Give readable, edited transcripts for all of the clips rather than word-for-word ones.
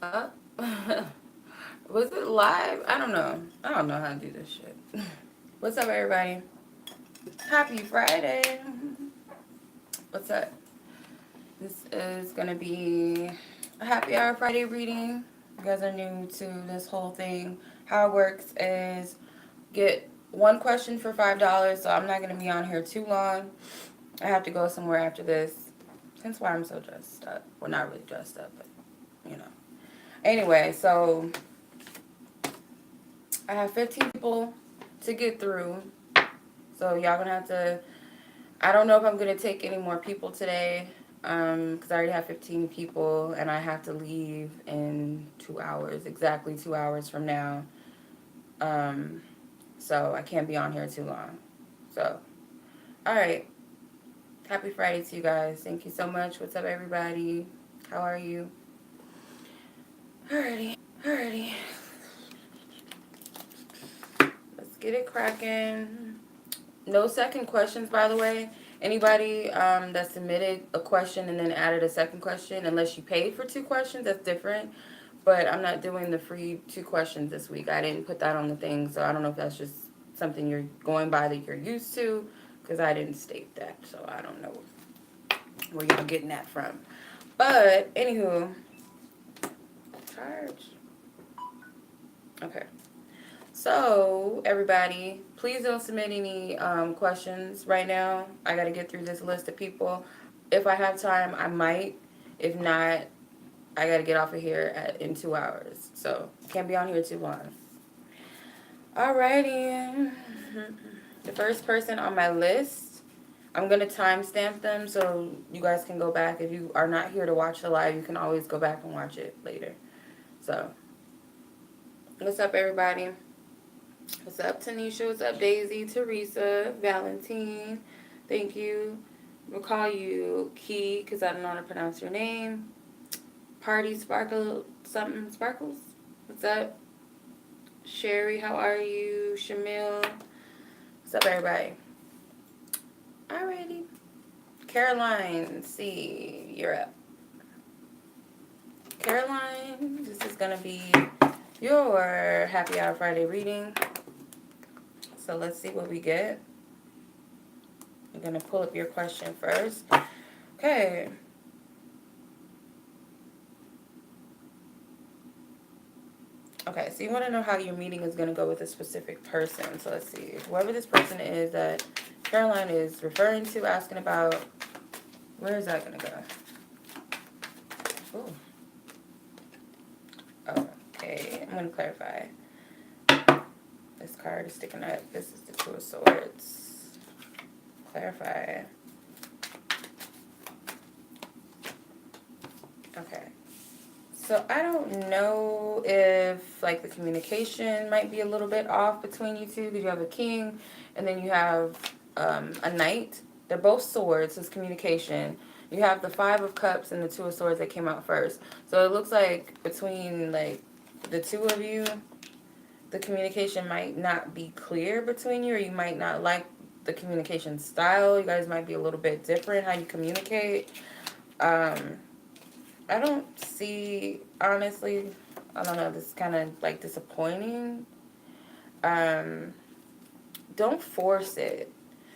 Uh, was it live? I don't know. I don't know how to do this shit. What's up, everybody? Happy Friday. What's up? This is going to be a happy hour Friday reading. You guys are new to this whole thing. How it works is get one question for $5, so I'm not going to be on here too long. I have to go somewhere after this. Hence why I'm so dressed up. Well, not really dressed up, but you know. Anyway, so I have 15 people to get through. So y'all gonna have to, I don't know if I'm gonna take any more people today. Because I already have 15 people and I have to leave in 2 hours, exactly 2 hours from now. Um, so I can't be on here too long. So, alright. Happy Friday to you guys. Thank you so much. What's up, everybody? How are you? Alrighty. Let's get it cracking. No second questions, by the way. Anybody that submitted a question and then added a second question, unless you paid for 2 questions, that's different. But I'm not doing the free 2 questions this week. I didn't put that on the thing, so I don't know if that's just something you're going by that you're used to, because I didn't state that, so I don't know where y'all getting that from. But, anywho, charge. Okay. So, everybody, please don't submit any questions right now. I got to get through this list of people. If I have time, I might. If not, I got to get off of here in 2 hours. So, can't be on here too long. Alrighty. The first person on my list, I'm going to timestamp them so you guys can go back. If you are not here to watch the live, you can always go back and watch it later. So, what's up, everybody? What's up, Tanisha? What's up, Daisy, Teresa, Valentine? Thank you. We'll call you Key because I don't know how to pronounce your name. Party Sparkle something Sparkles. What's up? Sherry, how are you? Shamil. What's up, everybody? Alrighty. Caroline, C, you're up. Caroline, this is going to be your Happy Hour Friday reading. So let's see what we get. I'm going to pull up your question first. Okay. Okay, so you want to know how your meeting is going to go with a specific person. So let's see. Whoever this person is that Caroline is referring to, asking about, where is that going to go? Ooh. Oh, okay, I'm going to clarify. This card is sticking up. This is the Two of Swords. Clarify. Okay. So I don't know if like the communication might be a little bit off between you two, because you have a king and then you have a knight. They're both swords, so it's communication. You have the Five of Cups and the Two of Swords that came out first. So it looks like between like the two of you, the communication might not be clear between you, or you might not like the communication style. You guys might be a little bit different how you communicate. I don't see, honestly, I don't know, this is kind of like disappointing. Don't force it.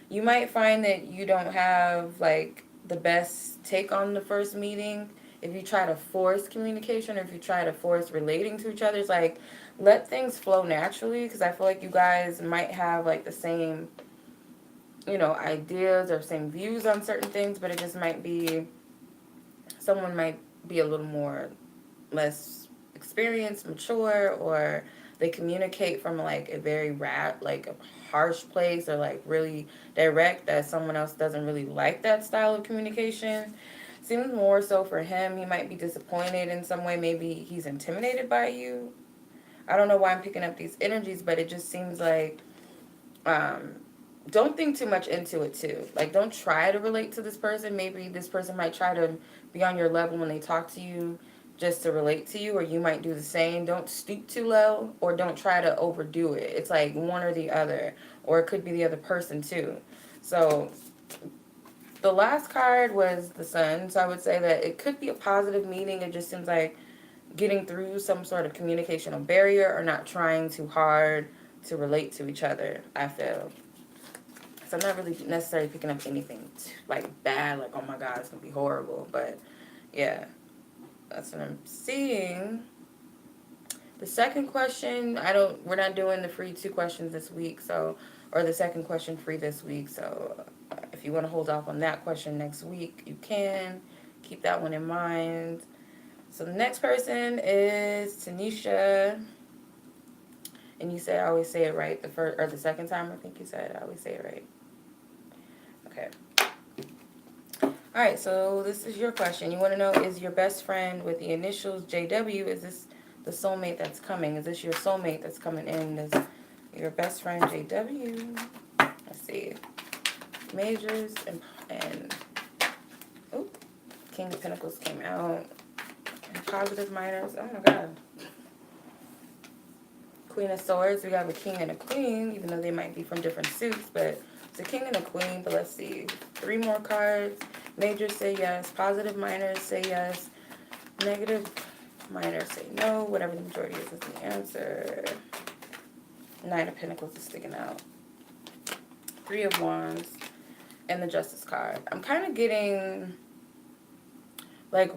You might find that you don't have like the best take on the first meeting if you try to force communication, or if you try to force relating to each other. It's like, let things flow naturally, because I feel like you guys might have like the same, you know, ideas or same views on certain things, but it just might be, someone might be a little more, less experienced, mature, or they communicate from like a very like a harsh place, or like really direct, that someone else doesn't really like that style of communication. Seems more so for him, he might be disappointed in some way. Maybe he's intimidated by you. I don't know why I'm picking up these energies, but it just seems like, don't think too much into it too. Like, don't try to relate to this person. Maybe this person might try to be on your level when they talk to you, just to relate to you, or you might do the same. Don't stoop too low, or don't try to overdo it. It's like one or the other, or it could be the other person too. So the last card was the Sun, so I would say that it could be a positive meeting. It just seems like getting through some sort of communicational barrier or not trying too hard to relate to each other, I feel. So I'm not really necessarily picking up anything like bad, like, oh my God, it's going to be horrible. But yeah, that's what I'm seeing. The second question, we're not doing the free 2 questions this week, so, or the second question free this week. So if you want to hold off on that question next week, you can. Keep that one in mind. So the next person is Taniesha. And you said I always say it right the first or the second time. I think you said I always say it right. Okay. All right. So this is your question. You want to know, is your best friend with the initials JW? Is this the soulmate that's coming? Is this your soulmate that's coming in? Is your best friend JW? Let's see. Majors and oh, King of Pentacles came out. And positive minors. Oh my God. Queen of Swords, we have a king and a queen, even though they might be from different suits, but it's a king and a queen. But let's see, 3 more cards. Majors say yes, positive minors say yes, negative minors say no. Whatever the majority is the answer. 9 of Pentacles is sticking out. 3 of Wands and the Justice card. I'm kind of getting like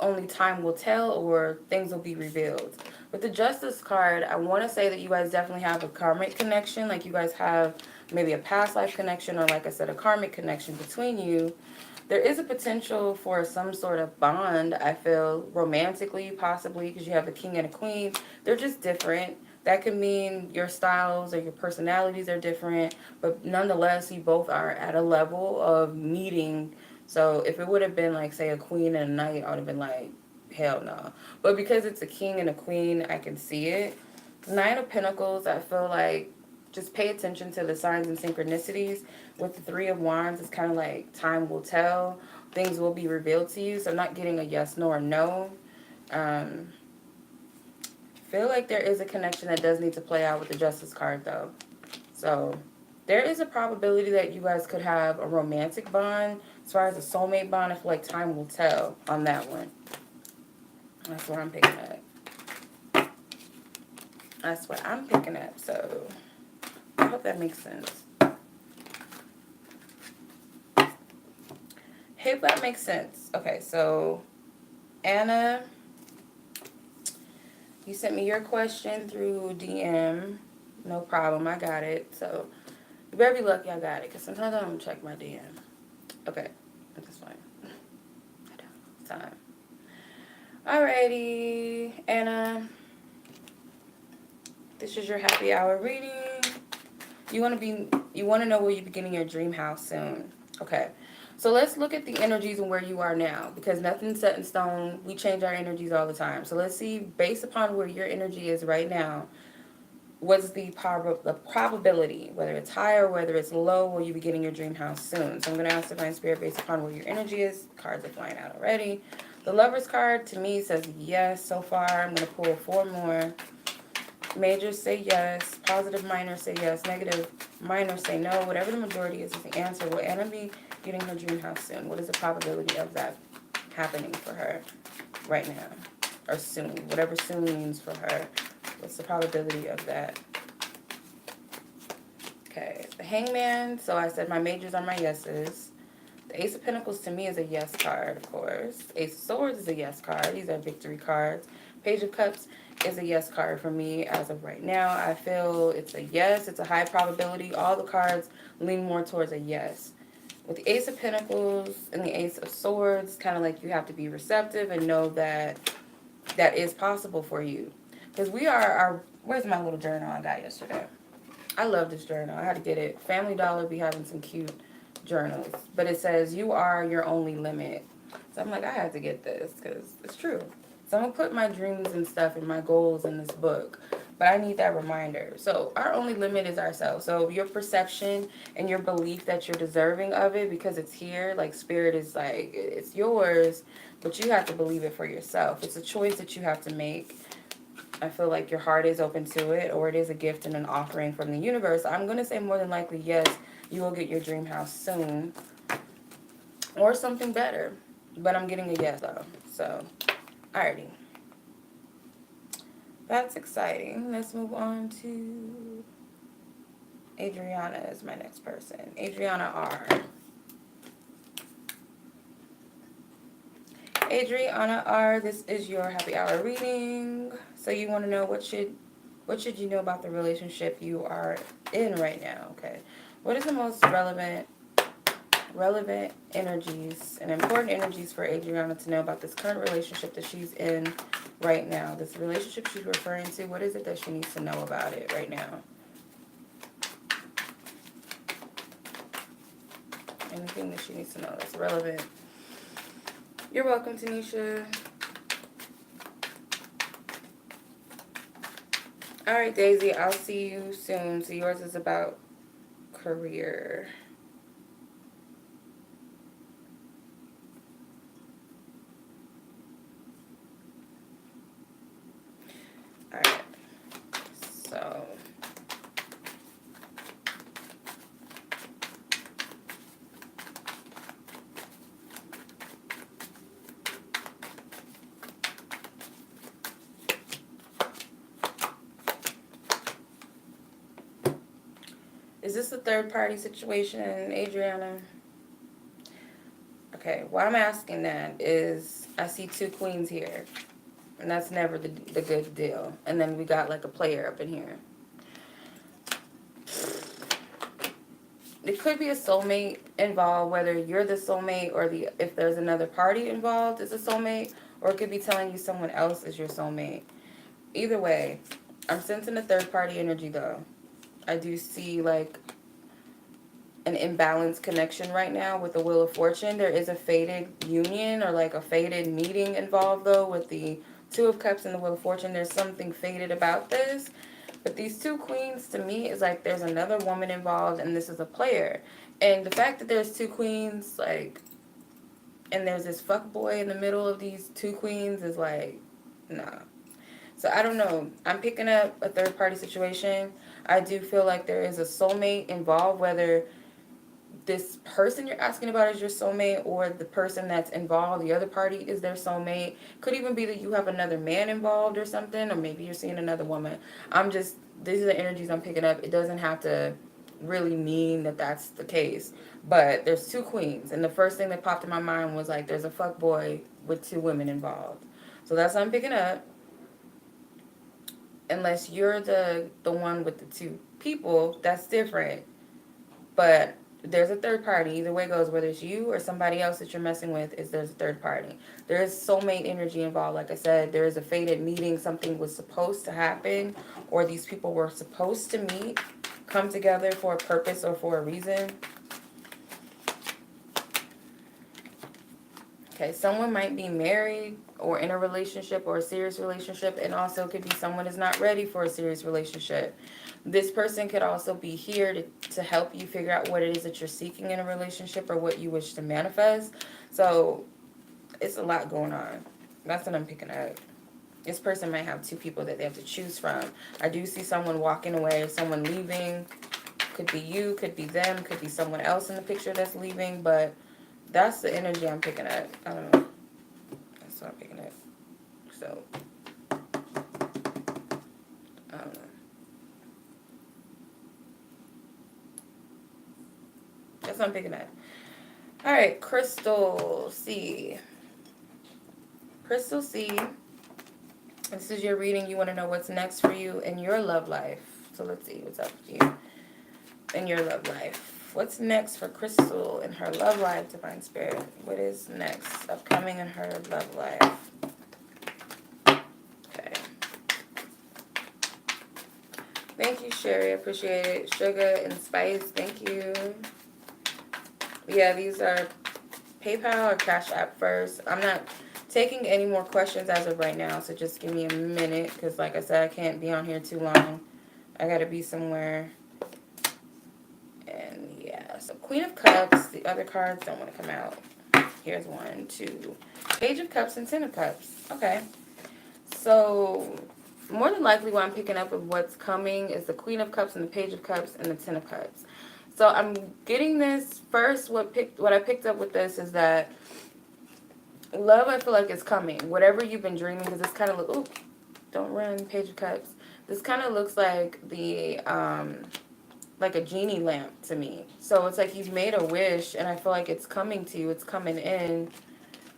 only time will tell or things will be revealed. With the Justice card, I want to say that you guys definitely have a karmic connection. Like you guys have maybe a past life connection or, like I said, a karmic connection between you. There is a potential for some sort of bond, I feel, romantically, possibly, because you have a king and a queen. They're just different. That could mean your styles or your personalities are different, but nonetheless, you both are at a level of meeting. So if it would have been like, say, a queen and a knight, I would have been like, hell no. But because it's a king and a queen, I can see it. 9 of Pentacles, I feel like just pay attention to the signs and synchronicities. With the 3 of Wands, it's kind of like time will tell. Things will be revealed to you. So I'm not getting a yes, no, or no. Feel like there is a connection that does need to play out with the Justice card, though. So there is a probability that you guys could have a romantic bond. As far as a soulmate bond, I feel like time will tell on that one. That's what I'm picking up. That's what I'm picking up. So I hope that makes sense. Hope that makes sense. Okay, so Anna, you sent me your question through DM. No problem. I got it. So you better be lucky I got it, because sometimes I don't check my DM. Okay, that's fine. I don't have time. Alrighty, Anna. This is your happy hour reading. You want to know where you're beginning your dream house soon. Okay. So let's look at the energies and where you are now, because nothing's set in stone. We change our energies all the time. So let's see, based upon where your energy is right now, what's the probability, whether it's high or whether it's low, will you be getting your dream house soon? So I'm going to ask Divine Spirit based upon where your energy is. Cards are flying out already. The Lover's card, to me, says yes so far. I'm going to pull 4 more. Majors say yes. Positive minors say yes. Negative minors say no. Whatever the majority is the answer. Will Anna be getting her dream house soon? What is the probability of that happening for her right now? Or soon. Whatever soon means for her. What's the probability of that? Okay. The Hangman. So I said my majors are my yeses. The Ace of Pentacles to me is a yes card, of course. Ace of Swords is a yes card. These are victory cards. Page of Cups is a yes card for me as of right now. I feel it's a yes. It's a high probability. All the cards lean more towards a yes. With the Ace of Pentacles and the Ace of Swords, kind of like you have to be receptive and know that that is possible for you. Because we are where's my little journal I got yesterday? I love this journal. I had to get it. Family Dollar be having some cute journals. But it says, you are your only limit. So I'm like, I had to get this because it's true. So I'm going to put my dreams and stuff and my goals in this book. But I need that reminder. So our only limit is ourselves. So your perception and your belief that you're deserving of it because it's here, like spirit is like, it's yours, but you have to believe it for yourself. It's a choice that you have to make. I feel like your heart is open to it, or it is a gift and an offering from the universe. I'm going to say more than likely, yes, you will get your dream house soon. Or something better. But I'm getting a yes, though. So Alrighty. That's exciting. Let's move on to Adriana is my next person. Adriana R. Adriana R, this is your happy hour reading. So you want to know what should you know about the relationship you are in right now, okay? What is the most relevant energies and important energies for Adriana to know about this current relationship that she's in right now? This relationship she's referring to, what is it that she needs to know about it right now? Anything that she needs to know that's relevant. You're welcome, Taniesha. All right, Daisy, I'll see you soon. So yours is about career. All right. So is this a third party situation, Adriana? Okay, why I'm asking that is I see two queens here. And that's never the good deal. And then we got like a player up in here. It could be a soulmate involved, whether you're the soulmate or if there's another party involved as a soulmate, or it could be telling you someone else is your soulmate. Either way, I'm sensing a third party energy though. I do see like an imbalanced connection right now with the Wheel of Fortune. There is a fated union or like a fated meeting involved though with the Two of Cups and the Wheel of Fortune. There's something fated about this. But these two queens to me is like there's another woman involved and this is a player. And the fact that there's two queens, like, and there's this fuck boy in the middle of these two queens is like, nah. So I don't know. I'm picking up a third party situation. I do feel like there is a soulmate involved, whether this person you're asking about is your soulmate or the person that's involved, the other party is their soulmate. Could even be that you have another man involved or something, or maybe you're seeing another woman. These are the energies I'm picking up. It doesn't have to really mean that that's the case. But there's two queens. And the first thing that popped in my mind was like, there's a fuckboy with two women involved. So that's what I'm picking up. Unless you're the one with the two people, that's different. But there's a third party. Either way it goes, whether it's you or somebody else that you're messing with, there's a third party. There is soulmate energy involved. Like I said, there is a fated meeting. Something was supposed to happen, or these people were supposed to meet, come together for a purpose or for a reason. Okay, someone might be married or in a relationship or a serious relationship, and also could be someone is not ready for a serious relationship. This person could also be here to help you figure out what it is that you're seeking in a relationship or what you wish to manifest. So it's a lot going on. That's what I'm picking up. This person might have two people that they have to choose from. I do see someone walking away, someone leaving. Could be you, could be them, could be someone else in the picture that's leaving, but that's the energy I'm picking up. I don't know. That's what I'm picking up. So, I don't know. That's what I'm picking up. All right, Crystal C. Crystal C. This is your reading. You want to know what's next for you in your love life. So let's see what's up with you in your love life. What's next for Crystal in her love life, Divine Spirit? What is next upcoming in her love life? Okay. Thank you, Sherry. I appreciate it. Sugar and Spice, thank you. Yeah, these are PayPal or Cash App first. I'm not taking any more questions as of right now, so just give me a minute, because like I said, I can't be on here too long. I gotta be somewhere. And yeah, so Queen of Cups. The other cards don't want to come out. Here's 1, 2. Page of Cups and 10 of Cups. Okay. So more than likely what I'm picking up of what's coming is the Queen of Cups and the Page of Cups and the 10 of Cups. So I'm getting this first. What I picked up with this is that Love, I feel like, is coming. Whatever you've been dreaming, because this kind of look. Ooh, don't run, Page of Cups. This kind of looks like the like a genie lamp to me. So it's like you've made a wish, and I feel like it's coming to you. It's coming in.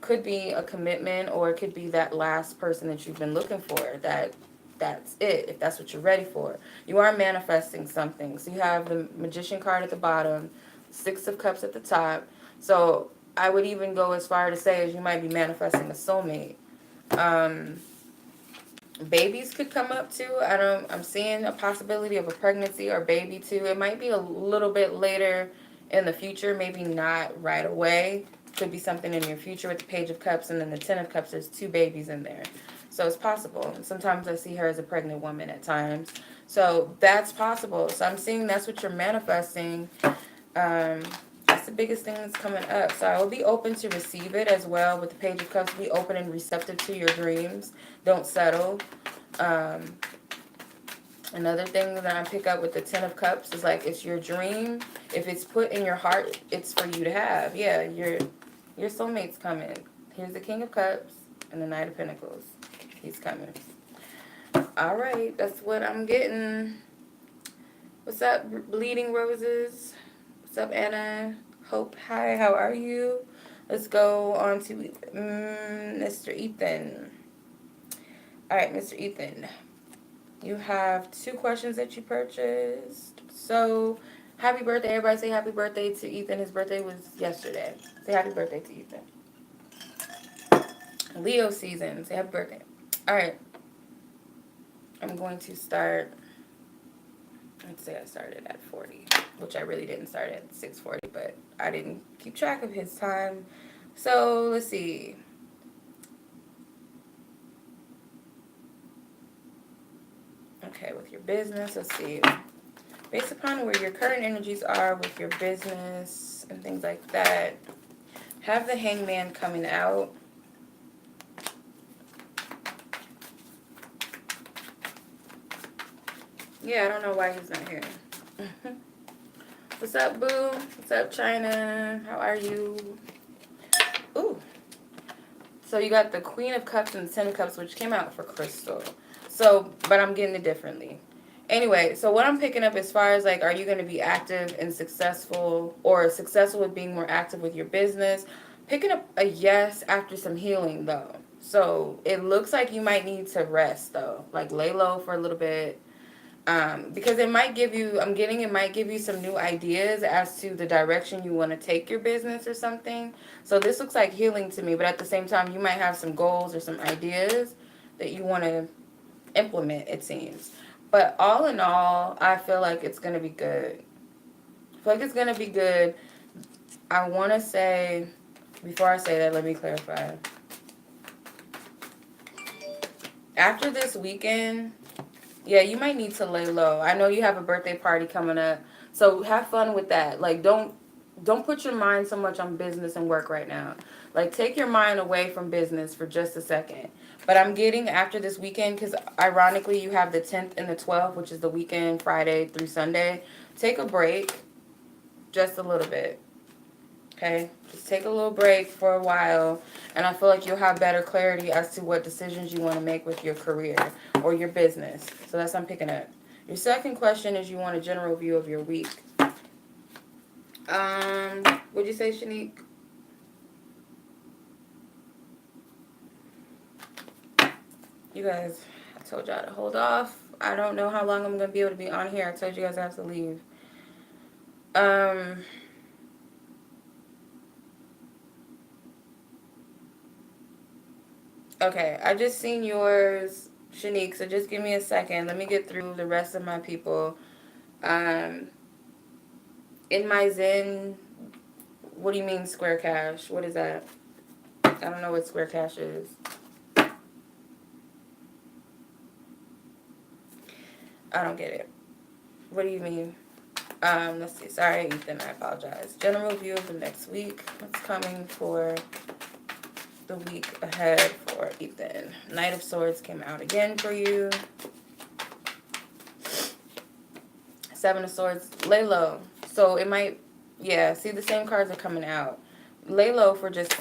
Could be a commitment, or it could be that last person that you've been looking for. That's it. If that's what you're ready for, you are manifesting something. So you have the Magician card at the bottom, Six of Cups at the top. So I would even go as far to say as you might be manifesting a soulmate. Um, Babies could come up too. I'm seeing a possibility of a pregnancy or baby too. It might be a little bit later in the future, maybe not right away. Could be something in your future with the Page of Cups, and then the Ten of Cups. There's two babies in there. So it's possible. Sometimes I see her as a pregnant woman at times. So that's possible. So I'm seeing that's what you're manifesting. That's the biggest thing that's coming up. So I will be open to receive it as well. With the Page of Cups, be open and receptive to your dreams. Don't settle. Another thing that I pick up with the Ten of Cups is like, it's your dream. If it's put in your heart, it's for you to have. Yeah, your soulmate's coming. Here's the King of Cups and the Knight of Pentacles. He's coming. All right, that's what I'm getting. What's up, Bleeding Roses? What's up, Anna? Hope, hi, how are you? Let's go on to Mr. Ethan. All right, Mr. Ethan. You have 2 questions that you purchased. So, happy birthday. Everybody say happy birthday to Ethan. His birthday was yesterday. Say happy birthday to Ethan. Leo season. Say happy birthday. All right. I'm going to start. Let's say I started at 40, which I really didn't start at 6:40, but I didn't keep track of his time. So, let's see. Okay, with your business, let's see. Based upon where your current energies are with your business and things like that, have the Hangman coming out. Yeah, I don't know why he's not here. What's up, boo? What's up, China? How are you? Ooh. So you got the Queen of Cups and the Ten of Cups, which came out for Crystal. So, but I'm getting it differently. Anyway, so what I'm picking up as far as like, are you going to be active and successful, or successful with being more active with your business? Picking up a yes after some healing, though. So it looks like you might need to rest, though. Like lay low for a little bit. Because it might give you, it might give you some new ideas as to the direction you want to take your business or something. So this looks like healing to me, but at the same time, you might have some goals or some ideas that you want to implement, it seems. But all in all, I feel like it's going to be good. I feel like it's going to be good. I want to say, before I say that, let me clarify. After this weekend, yeah, you might need to lay low. I know you have a birthday party coming up, so have fun with that. Like, don't put your mind so much on business and work right now. Like, take your mind away from business for just a second. But I'm getting after this weekend, because ironically you have the 10th and the 12th, which is the weekend, Friday through Sunday. Take a break, just a little bit. Okay? Just take a little break for a while, and I feel like you'll have better clarity as to what decisions you want to make with your career or your business. So that's what I'm picking up. Your second question is you want a general view of your week. What'd you say, Shanique? You guys, I told y'all to hold off. I don't know how long I'm going to be able to be on here. I told you guys I have to leave. Okay, I just seen yours, Shanique, so just give me a second. Let me get through the rest of my people. In my Zen, what do you mean Square Cash? What is that? I don't know what Square Cash is. I don't get it. What do you mean? Let's see. Sorry, Ethan, I apologize. General view of the next week. What's coming for the week ahead for Ethan? Knight of Swords came out again for you. Seven of Swords. Lay low. So it might, yeah, see the same cards are coming out. Lay low for just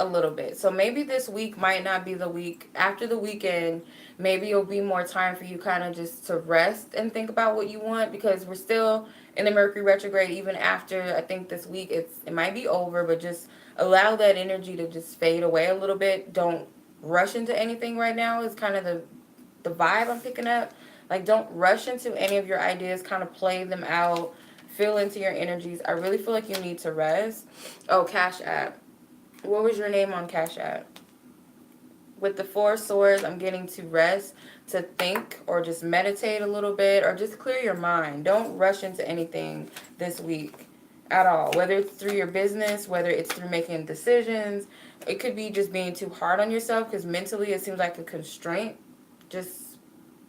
a little bit. So maybe this week might not be the week. After the weekend, maybe it'll be more time for you kind of just to rest and think about what you want, because we're still in the Mercury retrograde even after, I think this week it might be over, but just allow that energy to just fade away a little bit. Don't rush into anything right now is kind of the vibe I'm picking up. Like, don't rush into any of your ideas. Kind of play them out. Feel into your energies. I really feel like you need to rest. Oh, Cash App. What was your name on Cash App? With the Four Swords, I'm getting to rest, to think, or just meditate a little bit, or just clear your mind. Don't rush into anything this week at all. Whether it's through your business, whether it's through making decisions. It could be just being too hard on yourself, because mentally it seems like a constraint. Just,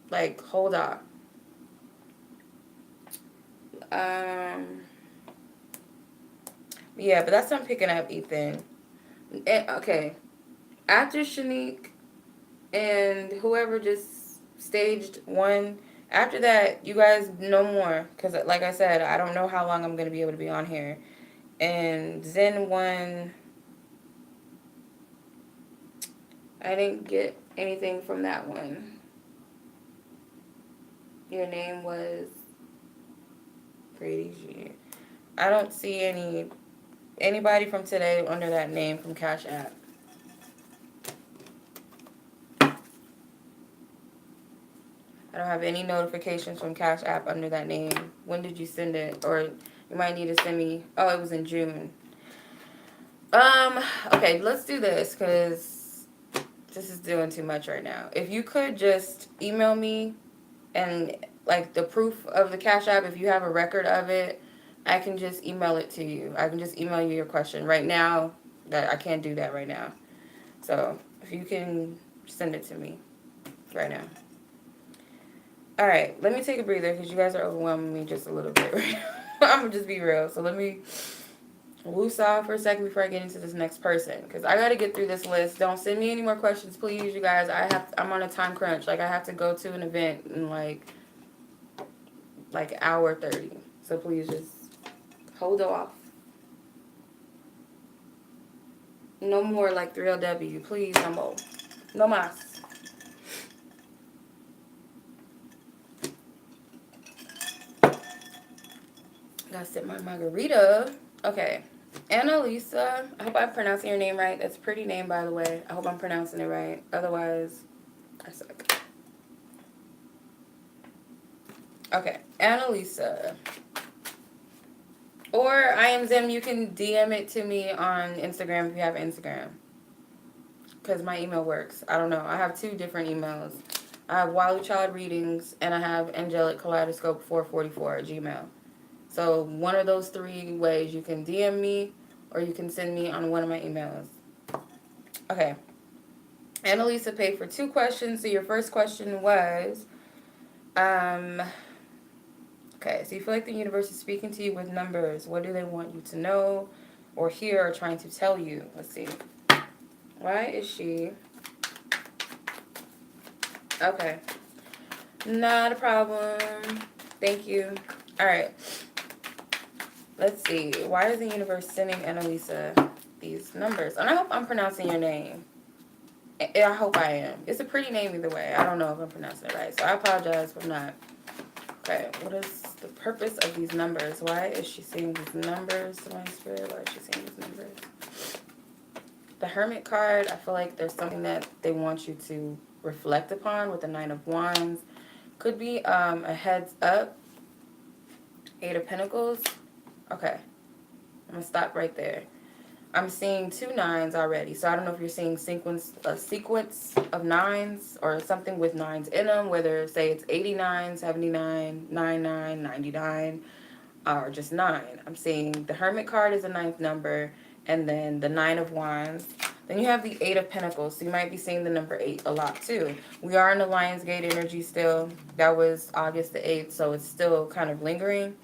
like, hold on. Yeah, but that's what I'm picking up, Ethan. Okay. After Shanique and whoever just staged one, after that, you guys no more. Because, like I said, I don't know how long I'm going to be able to be on here. And Zen one, I didn't get anything from that one. Your name was Grady G. I don't see anybody from today under that name from Cash App. I don't have any notifications from Cash App under that name. When did you send it? Or you might need to send me. Oh, it was in June. Okay, let's do this, because this is doing too much right now. If you could just email me and, like, the proof of the Cash App, if you have a record of it, I can just email it to you. I can just email you your question. Right now, that I can't do that right now. So, if you can send it to me right now. All right, let me take a breather, because you guys are overwhelming me just a little bit right now. I'm going to just be real. So let me woosah for a second before I get into this next person, because I got to get through this list. Don't send me any more questions, please, you guys. I'm on a time crunch. Like, I have to go to an event in like hour 30. So please just hold off. No more like 3LW. Please, no more. No mas. Gotta sip my margarita. Okay. Analyssa. I hope I'm pronouncing your name right. That's a pretty name, by the way. I hope I'm pronouncing it right. Otherwise, I suck. Okay. Analyssa. Or I am Zim. You can DM it to me on Instagram if you have Instagram. Because my email works. I don't know. I have 2 different emails. I have Wily Child Readings, and I have Angelic Kaleidoscope 444 at Gmail. So one of those 3 ways, you can DM me or you can send me on one of my emails. Okay. Analyssa paid for 2 questions. So your first question was, okay, so you feel like the universe is speaking to you with numbers. What do they want you to know or hear or trying to tell you? Let's see. Why is she? Okay. Not a problem. Thank you. All right. Let's see. Why is the universe sending Analyssa these numbers? And I hope I'm pronouncing your name. I hope I am. It's a pretty name either way. I don't know if I'm pronouncing it right. So I apologize if I'm not. Okay. What is the purpose of these numbers? Why is she saying these numbers to my spirit? Why is she saying these numbers? The Hermit card, I feel like there's something that they want you to reflect upon with the 9 of Wands. Could be a heads up. 8 of Pentacles. Okay. I'm going to stop right there. I'm seeing 2 9s already. So I don't know if you're seeing a sequence of 9s or something with 9s in them. Whether, say, it's 89, 79, 99, 99, or just 9. I'm seeing the Hermit card is the 9th number. And then the 9 of Wands. Then you have the 8 of Pentacles. So you might be seeing the number 8 a lot too. We are in the Lionsgate energy still. That was August the 8th. So it's still kind of lingering.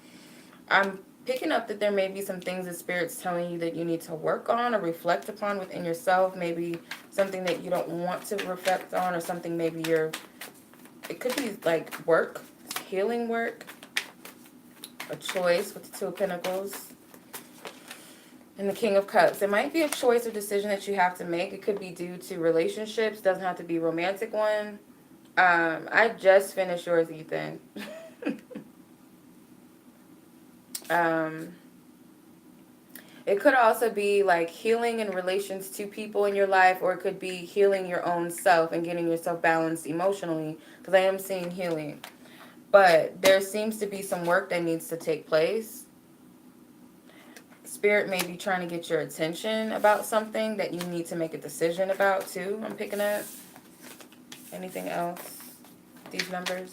I'm picking up that there may be some things that Spirit's telling you that you need to work on or reflect upon within yourself. Maybe something that you don't want to reflect on, or something maybe it could be like work, healing work, a choice with the 2 of Pentacles. And the King of Cups. It might be a choice or decision that you have to make. It could be due to relationships. Doesn't have to be a romantic one. I just finished yours, Ethan. It could also be like healing in relations to people in your life, or it could be healing your own self and getting yourself balanced emotionally, because I am seeing healing. But there seems to be some work that needs to take place. Spirit may be trying to get your attention about something that you need to make a decision about too. I'm picking up. Anything else? These numbers?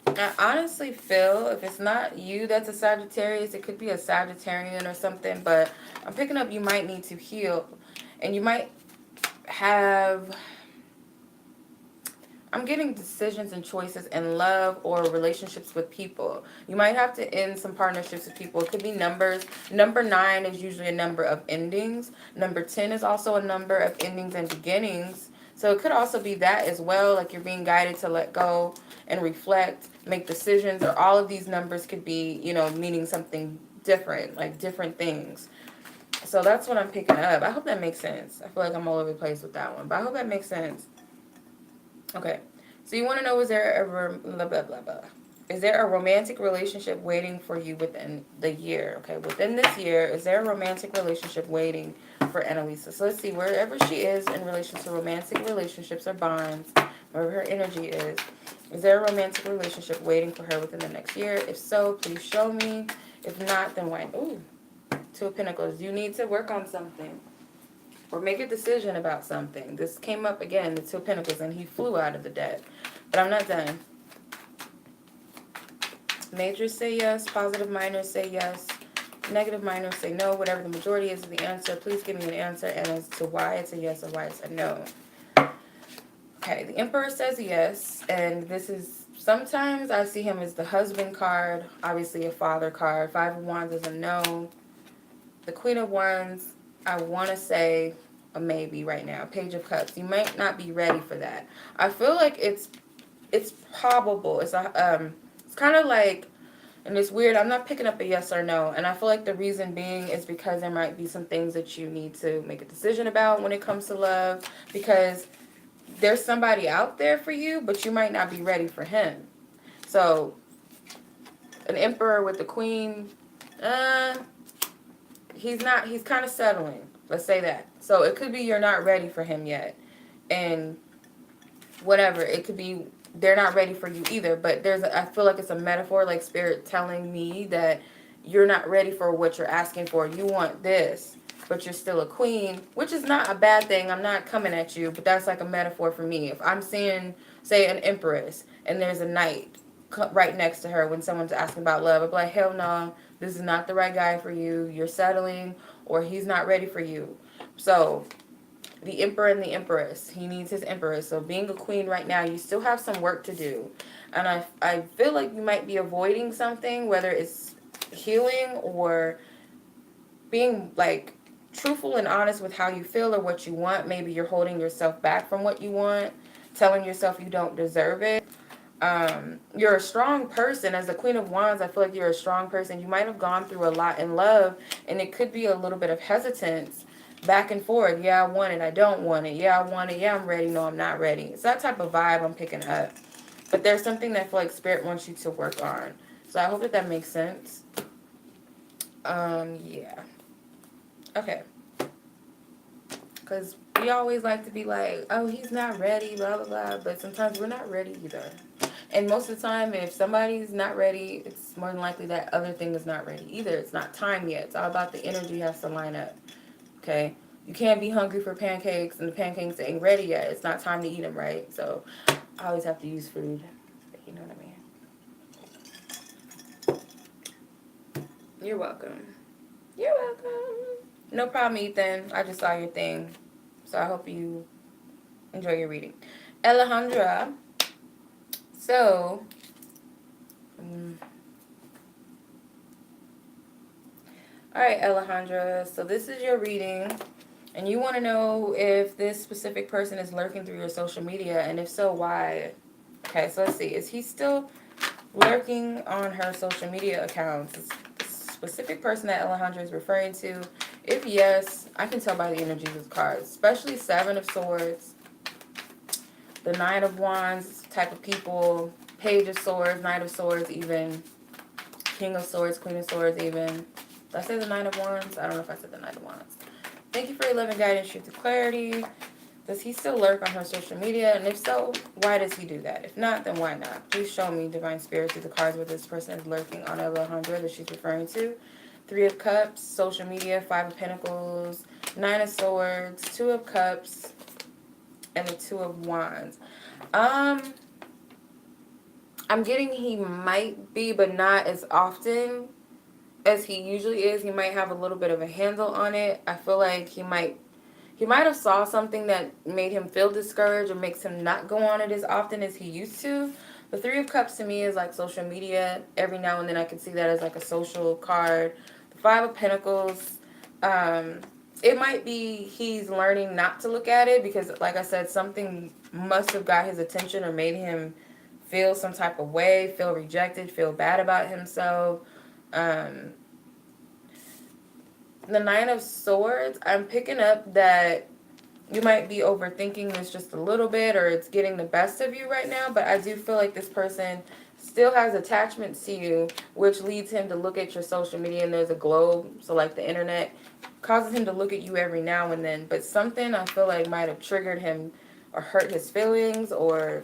I honestly feel if it's not you that's a Sagittarius, it could be a Sagittarian or something, but I'm picking up you might need to heal, and you might have, I'm getting decisions and choices in love or relationships with people. You might have to end some partnerships with people. It could be numbers. Number 9 is usually a number of endings. Number 10 is also a number of endings and beginnings. So it could also be that as well, like you're being guided to let go and reflect, make decisions, or all of these numbers could be, you know, meaning something different, like different things. So that's what I'm picking up. I hope that makes sense. I feel like I'm all over the place with that one, but I hope that makes sense. Okay, so you want to know, is there a blah, blah, blah, blah. Is there a romantic relationship waiting for you within the year? Okay, within this year, is there a romantic relationship waiting for Analyssa? So let's see, wherever she is in relation to romantic relationships or bonds, wherever her energy is there a romantic relationship waiting for her within the next year? If so, please show me. If not, then why? Ooh, 2 of Pentacles. You need to work on something or make a decision about something. This came up again, the 2 of Pentacles, and he flew out of the deck. But I'm not done. Majors say yes. Positive minors say yes. Negative minors say no. Whatever the majority is the answer, please give me an answer. And as to why it's a yes or why it's a no. Okay, the Emperor says yes. And this is, sometimes I see him as the husband card. Obviously a father card. 5 of Wands is a no. The Queen of Wands, I want to say a maybe right now. Page of Cups. You might not be ready for that. I feel like it's probable. It's kind of like, and it's weird. I'm not picking up a yes or no. And I feel like the reason being is because there might be some things that you need to make a decision about when it comes to love. Because there's somebody out there for you, but you might not be ready for him. So, an Emperor with the Queen, he's kind of settling. Let's say that. So it could be you're not ready for him yet. And whatever, it could be they're not ready for you either. But I feel like it's a metaphor, like Spirit telling me that you're not ready for what you're asking for. You want this, but you're still a queen, which is not a bad thing. I'm not coming at you, but that's like a metaphor for me. If I'm seeing, say, an Empress and there's a knight right next to her when someone's asking about love, I'd be like, hell no, this is not the right guy for you. You're settling, or he's not ready for you. So the Emperor and the Empress, he needs his Empress. So being a queen right now, you still have some work to do. And I feel like you might be avoiding something, whether it's healing or being like truthful and honest with how you feel or what you want. Maybe you're holding yourself back from what you want, telling yourself you don't deserve it. You're a strong person. As the Queen of Wands, I feel like you're a strong person. You might have gone through a lot in love, and it could be a little bit of hesitance back and forth. Yeah, I want it. I don't want it. Yeah, I want it. Yeah, I'm ready. No, I'm not ready. It's that type of vibe I'm picking up. But there's something that I feel like Spirit wants you to work on. So I hope that makes sense. Yeah. Okay. Because we always like to be like, oh, he's not ready, blah, blah, blah. But sometimes we're not ready either. And most of the time, if somebody's not ready, it's more than likely that other thing is not ready either. It's not time yet. It's all about the energy has to line up. Okay? You can't be hungry for pancakes and the pancakes ain't ready yet. It's not time to eat them, right? So I always have to use food. You know what I mean? You're welcome. You're welcome. No problem, Ethan. I just saw your thing. So I hope you enjoy your reading. Alejandra. So, alright, Alejandra. So this is your reading. And you want to know if this specific person is lurking through your social media. And if so, why? Okay, so let's see. Is he still lurking on her social media accounts? Is the specific person that Alejandra is referring to? If yes, I can tell by the energies of the cards, especially Seven of Swords, the Nine of Wands type of people, Page of Swords, Knight of Swords even, King of Swords, Queen of Swords even. Did I say the Nine of Wands? I don't know if I said the Nine of Wands. Thank you for your loving guidance, truth, and clarity. Does he still lurk on her social media? And if so, why does he do that? If not, then why not? Please show me, Divine Spirit, through the cards where this person is lurking on Alejandra that she's referring to. Three of Cups, social media, Five of Pentacles, Nine of Swords, Two of Cups, and the Two of Wands. I'm getting he might be, but not as often as he usually is. He might have a little bit of a handle on it. I feel like he might have saw something that made him feel discouraged or makes him not go on it as often as he used to. The Three of Cups to me is like social media. Every now and then I can see that as like a social card. The Five of Pentacles, it might be he's learning not to look at it because, like I said, something must have got his attention or made him feel some type of way, feel rejected, feel bad about himself. The Nine of Swords, I'm picking up that you might be overthinking this just a little bit, or it's getting the best of you right now, but I do feel like this person still has attachments to you, which leads him to look at your social media, and there's a globe, so like the internet, causes him to look at you every now and then, but something I feel like might have triggered him or hurt his feelings or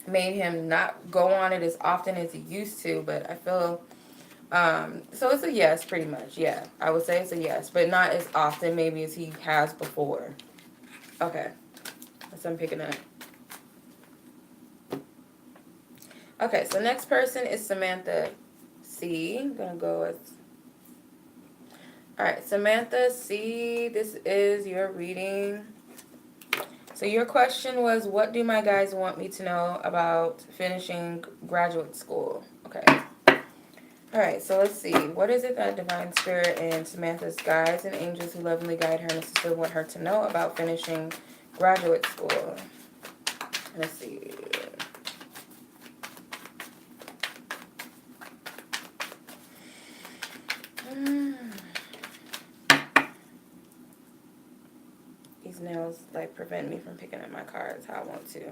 made him not go on it as often as he used to, but I feel... so it's a yes, pretty much. Yeah, I would say it's a yes, but not as often maybe as he has before. Okay, that's what I'm picking up. Okay, so next person is Samantha C. I'm gonna go with... Alright, Samantha C, this is your reading. So your question was, what do my guys want me to know about finishing graduate school? Okay. Alright, so let's see. What is it that Divine Spirit and Samantha's guides and angels who lovingly guide her and assist want her to know about finishing graduate school? Let's see. These nails like prevent me from picking up my cards how I want to.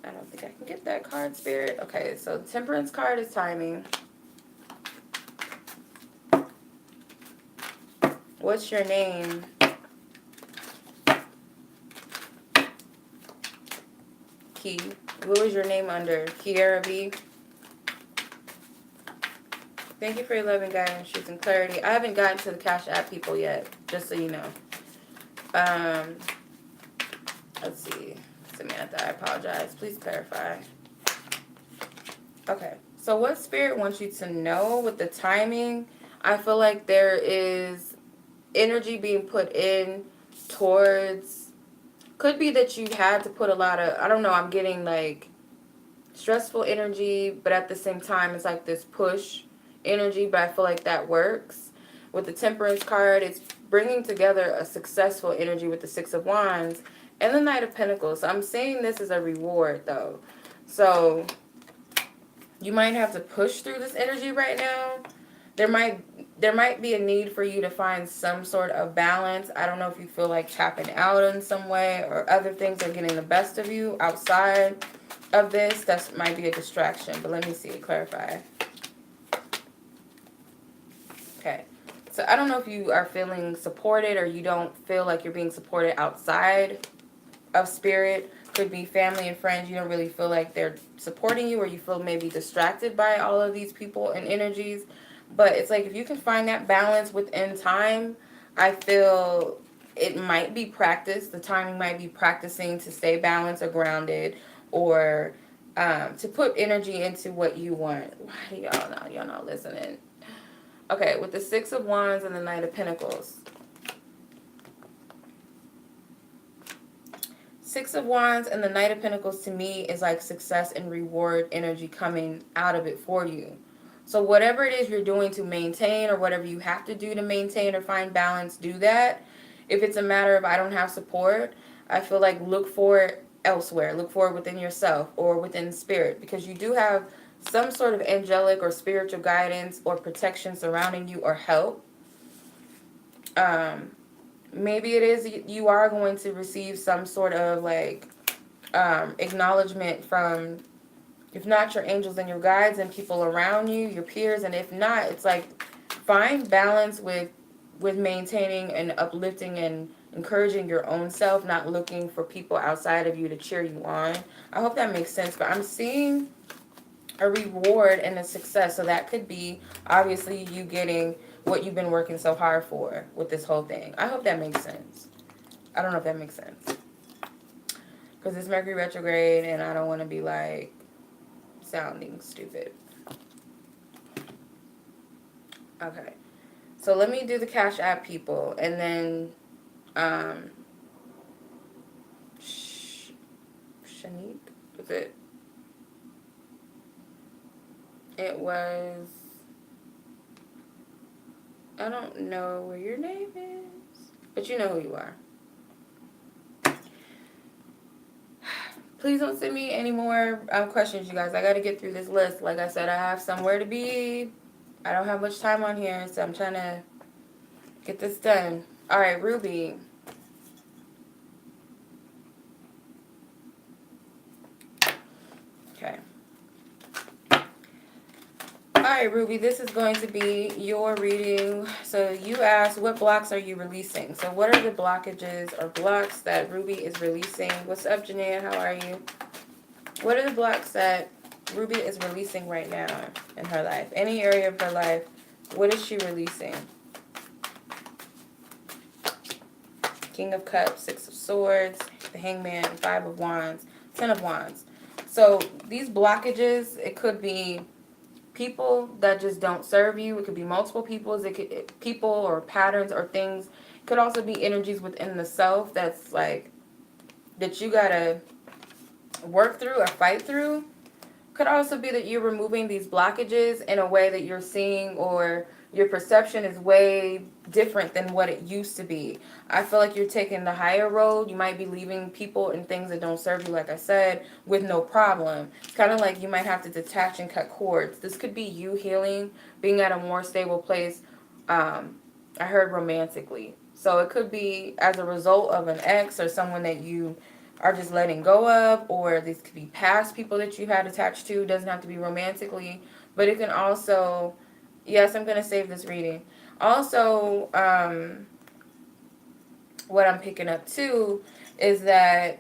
I don't think I can get that card, Spirit. Okay, so the Temperance card is timing. What's your name? Key. What was your name under? Kierra B. Thank you for your love and guidance, truth, and clarity. I haven't gotten to the Cash App people yet, just so you know. Let's see. Samantha, I apologize. Please clarify. Okay. So what Spirit wants you to know with the timing, I feel like there is energy being put in towards... Could be that you had to put a lot of... I don't know. I'm getting like stressful energy, but at the same time, it's like this push energy, but I feel like that works. With the Temperance card, it's bringing together a successful energy with the Six of Wands and the Knight of Pentacles. So I'm saying this is a reward, though. So you might have to push through this energy right now. There might be a need for you to find some sort of balance. I don't know if you feel like tapping out in some way or other things are getting the best of you outside of this. That might be a distraction, but let me see, clarify. Okay. So I don't know if you are feeling supported or you don't feel like you're being supported outside of Spirit. Could be family and friends. You don't really feel like they're supporting you, or you feel maybe distracted by all of these people and energies. But it's like if you can find that balance within time, I feel it might be practice. The timing might be practicing to stay balanced or grounded, or to put energy into what you want. Why do y'all not listening? Okay, with the Six of Wands and the Knight of Pentacles. Six of Wands and the Knight of Pentacles to me is like success and reward energy coming out of it for you. So whatever it is you're doing to maintain, or whatever you have to do to maintain or find balance, do that. If it's a matter of I don't have support, I feel like look for it elsewhere. Look for it within yourself or within spirit, because you do have some sort of angelic or spiritual guidance or protection surrounding you or help. Um, maybe it is you are going to receive some sort of like acknowledgement from, if not your angels and your guides and people around you, your peers, and if not, it's like find balance with maintaining and uplifting and encouraging your own self, not looking for people outside of you to cheer you on. I hope that makes sense, but I'm seeing a reward and a success, so that could be obviously you getting what you've been working so hard for with this whole thing. I hope that makes sense. I don't know if that makes sense, because it's Mercury retrograde and I don't want to be like sounding stupid. Okay, so let me do the Cash App people, and then Shanique, was it? It was, I don't know where your name is, but you know who you are. Please don't send me any more questions, you guys. I got to get through this list. Like I said, I have somewhere to be. I don't have much time on here, so I'm trying to get this done. All right, Ruby. Okay. All right, Ruby, this is going to be your reading. So you asked, what blocks are you releasing? So what are the blockages or blocks that Ruby is releasing? What's up, Janaea? How are you? What are the blocks that Ruby is releasing right now in her life? Any area of her life, what is she releasing? King of Cups, Six of Swords, the Hangman, Five of Wands, Ten of Wands. So these blockages, it could be people that just don't serve you. It could be multiple people or patterns or things. It could also be energies within the self that's like, that you gotta work through or fight through. Could also be that you're removing these blockages in a way that you're seeing, or your perception is way different than what it used to be. I feel like you're taking the higher road. You might be leaving people and things that don't serve you, like I said, with no problem. It's kind of like you might have to detach and cut cords. This could be you healing, being at a more stable place. I heard romantically. So it could be as a result of an ex or someone that you are just letting go of, or these could be past people that you had attached to. It doesn't have to be romantically, but it can also, yes, I'm going to save this reading. Also, what I'm picking up too is that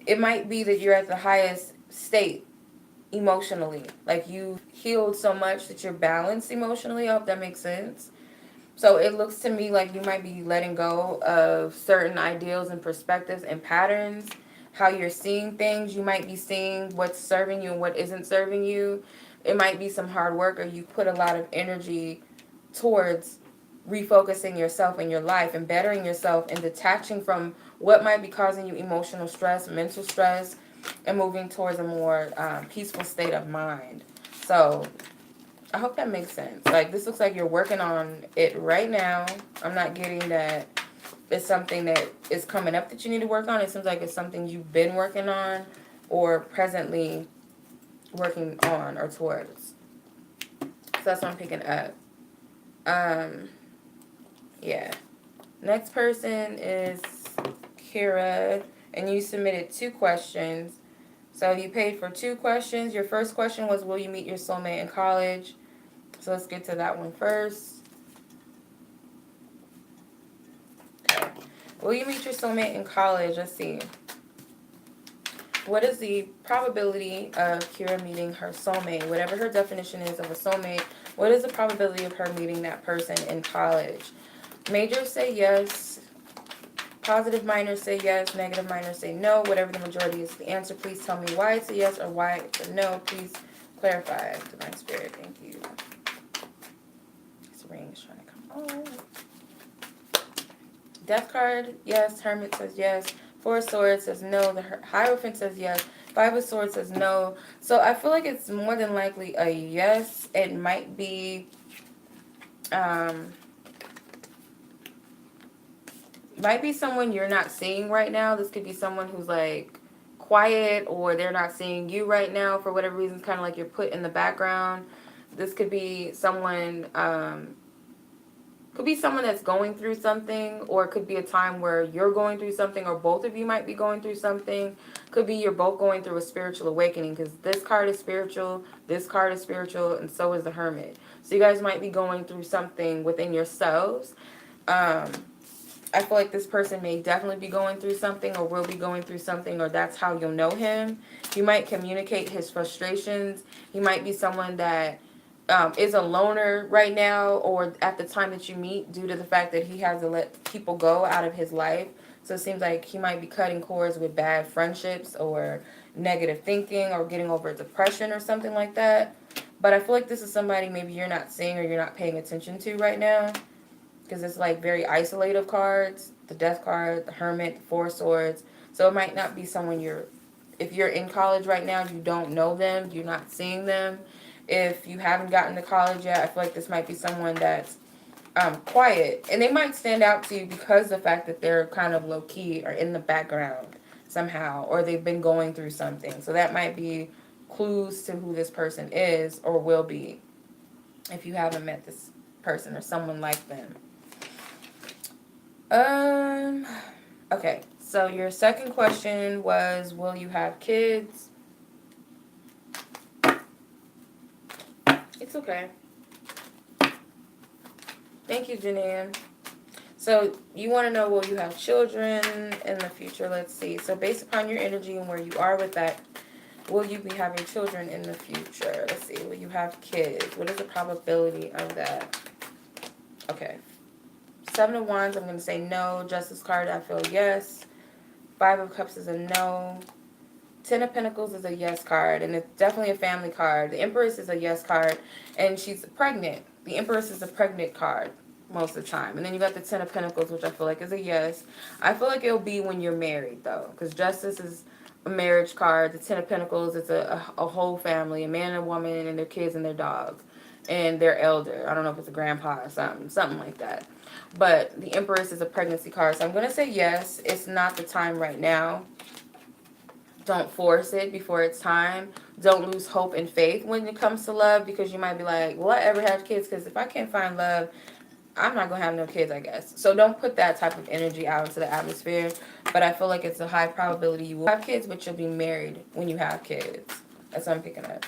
it might be that you're at the highest state emotionally. Like you healed so much that you're balanced emotionally. I hope that makes sense. So it looks to me like you might be letting go of certain ideals and perspectives and patterns, how you're seeing things. You might be seeing what's serving you and what isn't serving you. It might be some hard work, or you put a lot of energy towards refocusing yourself in your life and bettering yourself and detaching from what might be causing you emotional stress, mental stress, and moving towards a more peaceful state of mind. So I hope that makes sense. Like, this looks like you're working on it right now. I'm not getting that it's something that is coming up that you need to work on. It seems like it's something you've been working on or presently working on or towards. So that's what I'm picking up. Yeah. Next person is Kierra, and you submitted 2 questions. So you paid for 2 questions. Your first question was, will you meet your soulmate in college? So let's get to that one first. Okay. Will you meet your soulmate in college? Let's see. What is the probability of Kierra meeting her soulmate? Whatever her definition is of a soulmate, what is the probability of her meeting that person in college? Majors say yes. Positive minors say yes. Negative minors say no. Whatever the majority is the answer, please tell me why it's a yes or why it's a no. Please clarify. Divine Spirit, thank you. This ring is trying to come on. Death card, yes. Hermit says yes. Four of Swords says no. The Hierophant says yes. Five of Swords says no. So I feel like it's more than likely a yes. It might be might be someone you're not seeing right now. This could be someone who's like quiet, or they're not seeing you right now for whatever reason. It's kind of like you're put in the background. This could be someone, that's going through something, or it could be a time where you're going through something, or both of you might be going through something. Could be you're both going through a spiritual awakening, because this card is spiritual, and so is the Hermit. So you guys might be going through something within yourselves. I feel like this person may definitely be going through something, or will be going through something, or that's how you'll know him. He might communicate his frustrations. He might be someone that is a loner right now, or at the time that you meet, due to the fact that he has to let people go out of his life. So it seems like he might be cutting cords with bad friendships, or negative thinking, or getting over depression or something like that. But I feel like this is somebody maybe you're not seeing, or you're not paying attention to right now, because it's like very isolative cards. The Death card, the Hermit, the Four of Swords. So it might not be someone if you're in college right now, you don't know them, you're not seeing them. If you haven't gotten to college yet, I feel like this might be someone that's quiet. And they might stand out to you because of the fact that they're kind of low-key, or in the background somehow, or they've been going through something. So that might be clues to who this person is, or will be, if you haven't met this person or someone like them. Okay, so your second question was, will you have kids? It's okay. Thank you, Janine. So you want to know, will you have children in the future? Let's see. So based upon your energy and where you are with that, will you be having children in the future? Let's see. Will you have kids? What is the probability of that? Okay. 7 of Wands, I'm going to say no. Justice card, I feel yes. 5 of Cups is a no. 10 of Pentacles is a yes card, and it's definitely a family card. The Empress is a yes card, and she's pregnant. The Empress is a pregnant card most of the time. And then you got the 10 of Pentacles, which I feel like is a yes. I feel like it'll be when you're married, though, because Justice is a marriage card. The 10 of Pentacles, it's a whole family, a man and a woman and their kids and their dog and their elder. I don't know if it's a grandpa or something like that. But the Empress is a pregnancy card, so I'm going to say yes. It's not the time right now. Don't force it before it's time. Don't lose hope and faith when it comes to love, because you might be like, will I ever have kids? Because if I can't find love, I'm not going to have no kids, I guess. So don't put that type of energy out into the atmosphere. But I feel like it's a high probability you will have kids, but you'll be married when you have kids. That's what I'm picking up.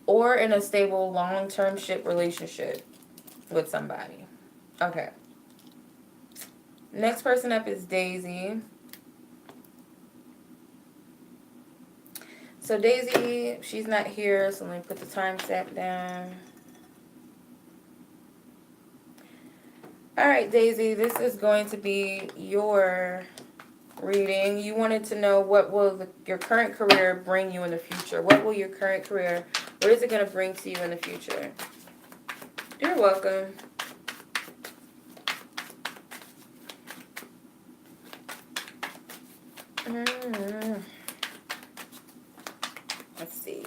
Or in a stable, long-term relationship with somebody. Okay. Next person up is Daisy. So Daisy, she's not here, so let me put the time stamp down. All right, Daisy, this is going to be your reading. You wanted to know, what will your current career bring you in the future? What will your current career, what is it going to bring to you in the future? You're welcome. Let's see.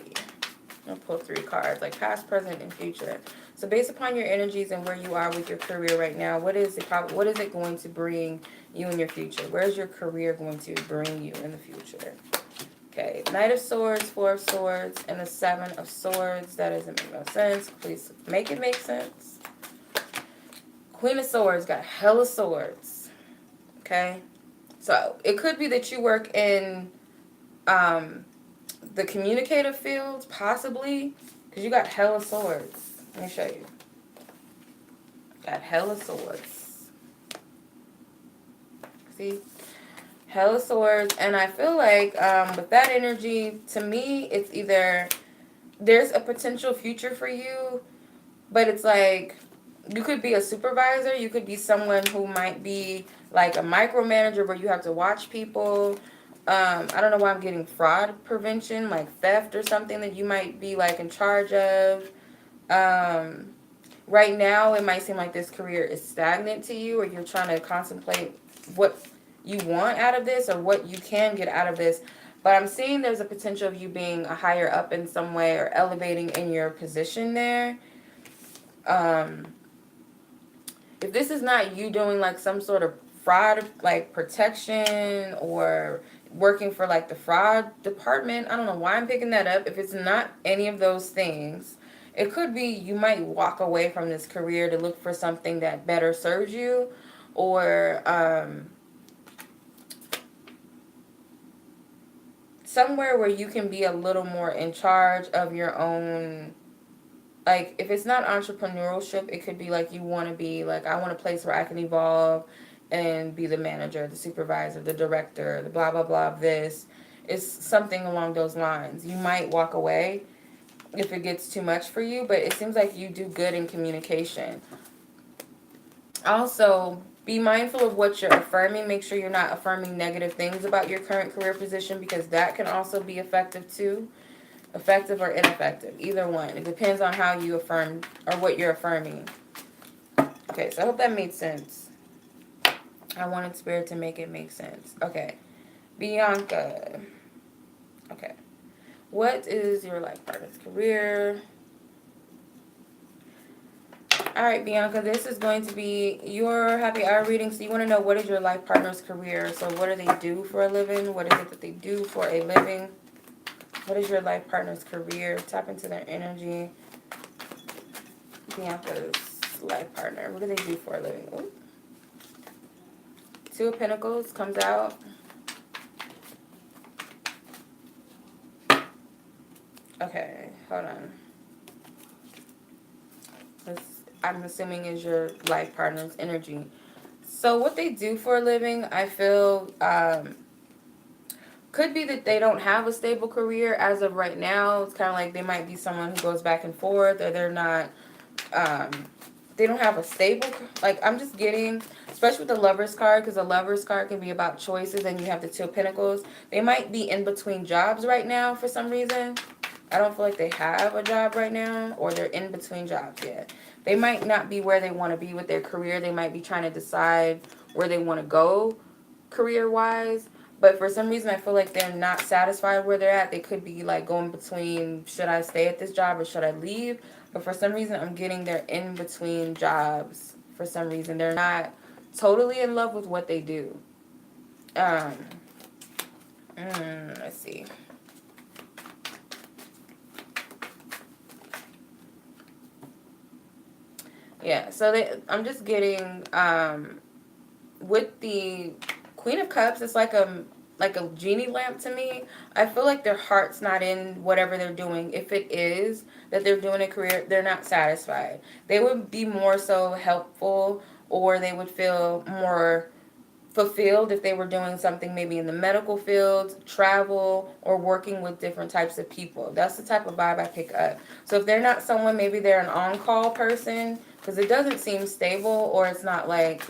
I'll pull 3 cards, like past, present, and future. So based upon your energies and where you are with your career right now, what is it going to bring you in your future? Where's your career going to bring you in the future? Okay, Knight of Swords, 4 of Swords, and the 7 of Swords. That doesn't make no sense. Please make it make sense. Queen of Swords got hella swords. Okay, so it could be that you work in the communicative fields, possibly, because you got hella swords. Let me show you. Got hella swords. See? Hella swords. And I feel like with that energy, to me, it's either there's a potential future for you, but it's like you could be a supervisor. You could be someone who might be like a micromanager where you have to watch people. I don't know why I'm getting fraud prevention, like theft or something that you might be like in charge of. Right now, it might seem like this career is stagnant to you, or you're trying to contemplate what you want out of this or what you can get out of this. But I'm seeing there's a potential of you being a higher up in some way, or elevating in your position there. If this is not you doing like some sort of fraud, like protection, or working for like the fraud department. I don't know why I'm picking that up. If it's not any of those things, it could be you might walk away from this career to look for something that better serves you, or somewhere where you can be a little more in charge of your own. Like, if it's not entrepreneurship, it could be like you want to be like, I want a place where I can evolve and be the manager, the supervisor, the director, the blah blah blah of this. It's something along those lines. You might walk away if it gets too much for you, but it seems like you do good in communication. Also, be mindful of what you're affirming. Make sure you're not affirming negative things about your current career position, because that can also be effective too. Effective or ineffective, either one. It depends on how you affirm or what you're affirming. Okay, so I hope that made sense. I wanted Spirit to make it make sense. Okay, Bianca. Okay, what is your life partner's career? All right, Bianca, this is going to be your happy hour reading. So you want to know, what is your life partner's career? So what do they do for a living? What is it that they do for a living? What is your life partner's career? Tap into their energy. Bianca's life partner. What do they do for a living? Ooh. Two of Pentacles comes out. Okay, hold on. This, I'm assuming, is your life partner's energy. So what they do for a living, I feel, could be that they don't have a stable career as of right now. It's kind of like they might be someone who goes back and forth, or they're not, they don't have a stable, like, I'm just getting, especially with the Lover's card, because the Lover's card can be about choices, and you have the Two of Pentacles. They might be in between jobs right now for some reason. I don't feel like they have a job right now, or they're in between jobs yet. They might not be where they want to be with their career. They might be trying to decide where they want to go career-wise. But for some reason, I feel like they're not satisfied where they're at. They could be like going between, should I stay at this job or should I leave? But for some reason, I'm getting they're in between jobs. For some reason, they're not totally in love with what they do. Let's see. Yeah, so I'm just getting, with the Queen of Cups, it's like a genie lamp to me. I feel like their heart's not in whatever they're doing. If it is that they're doing a career, they're not satisfied. They would be more so helpful, or they would feel more fulfilled if they were doing something maybe in the medical field, travel, or working with different types of people. That's the type of vibe I pick up. So if they're not someone, maybe they're an on-call person, because it doesn't seem stable, or it's not like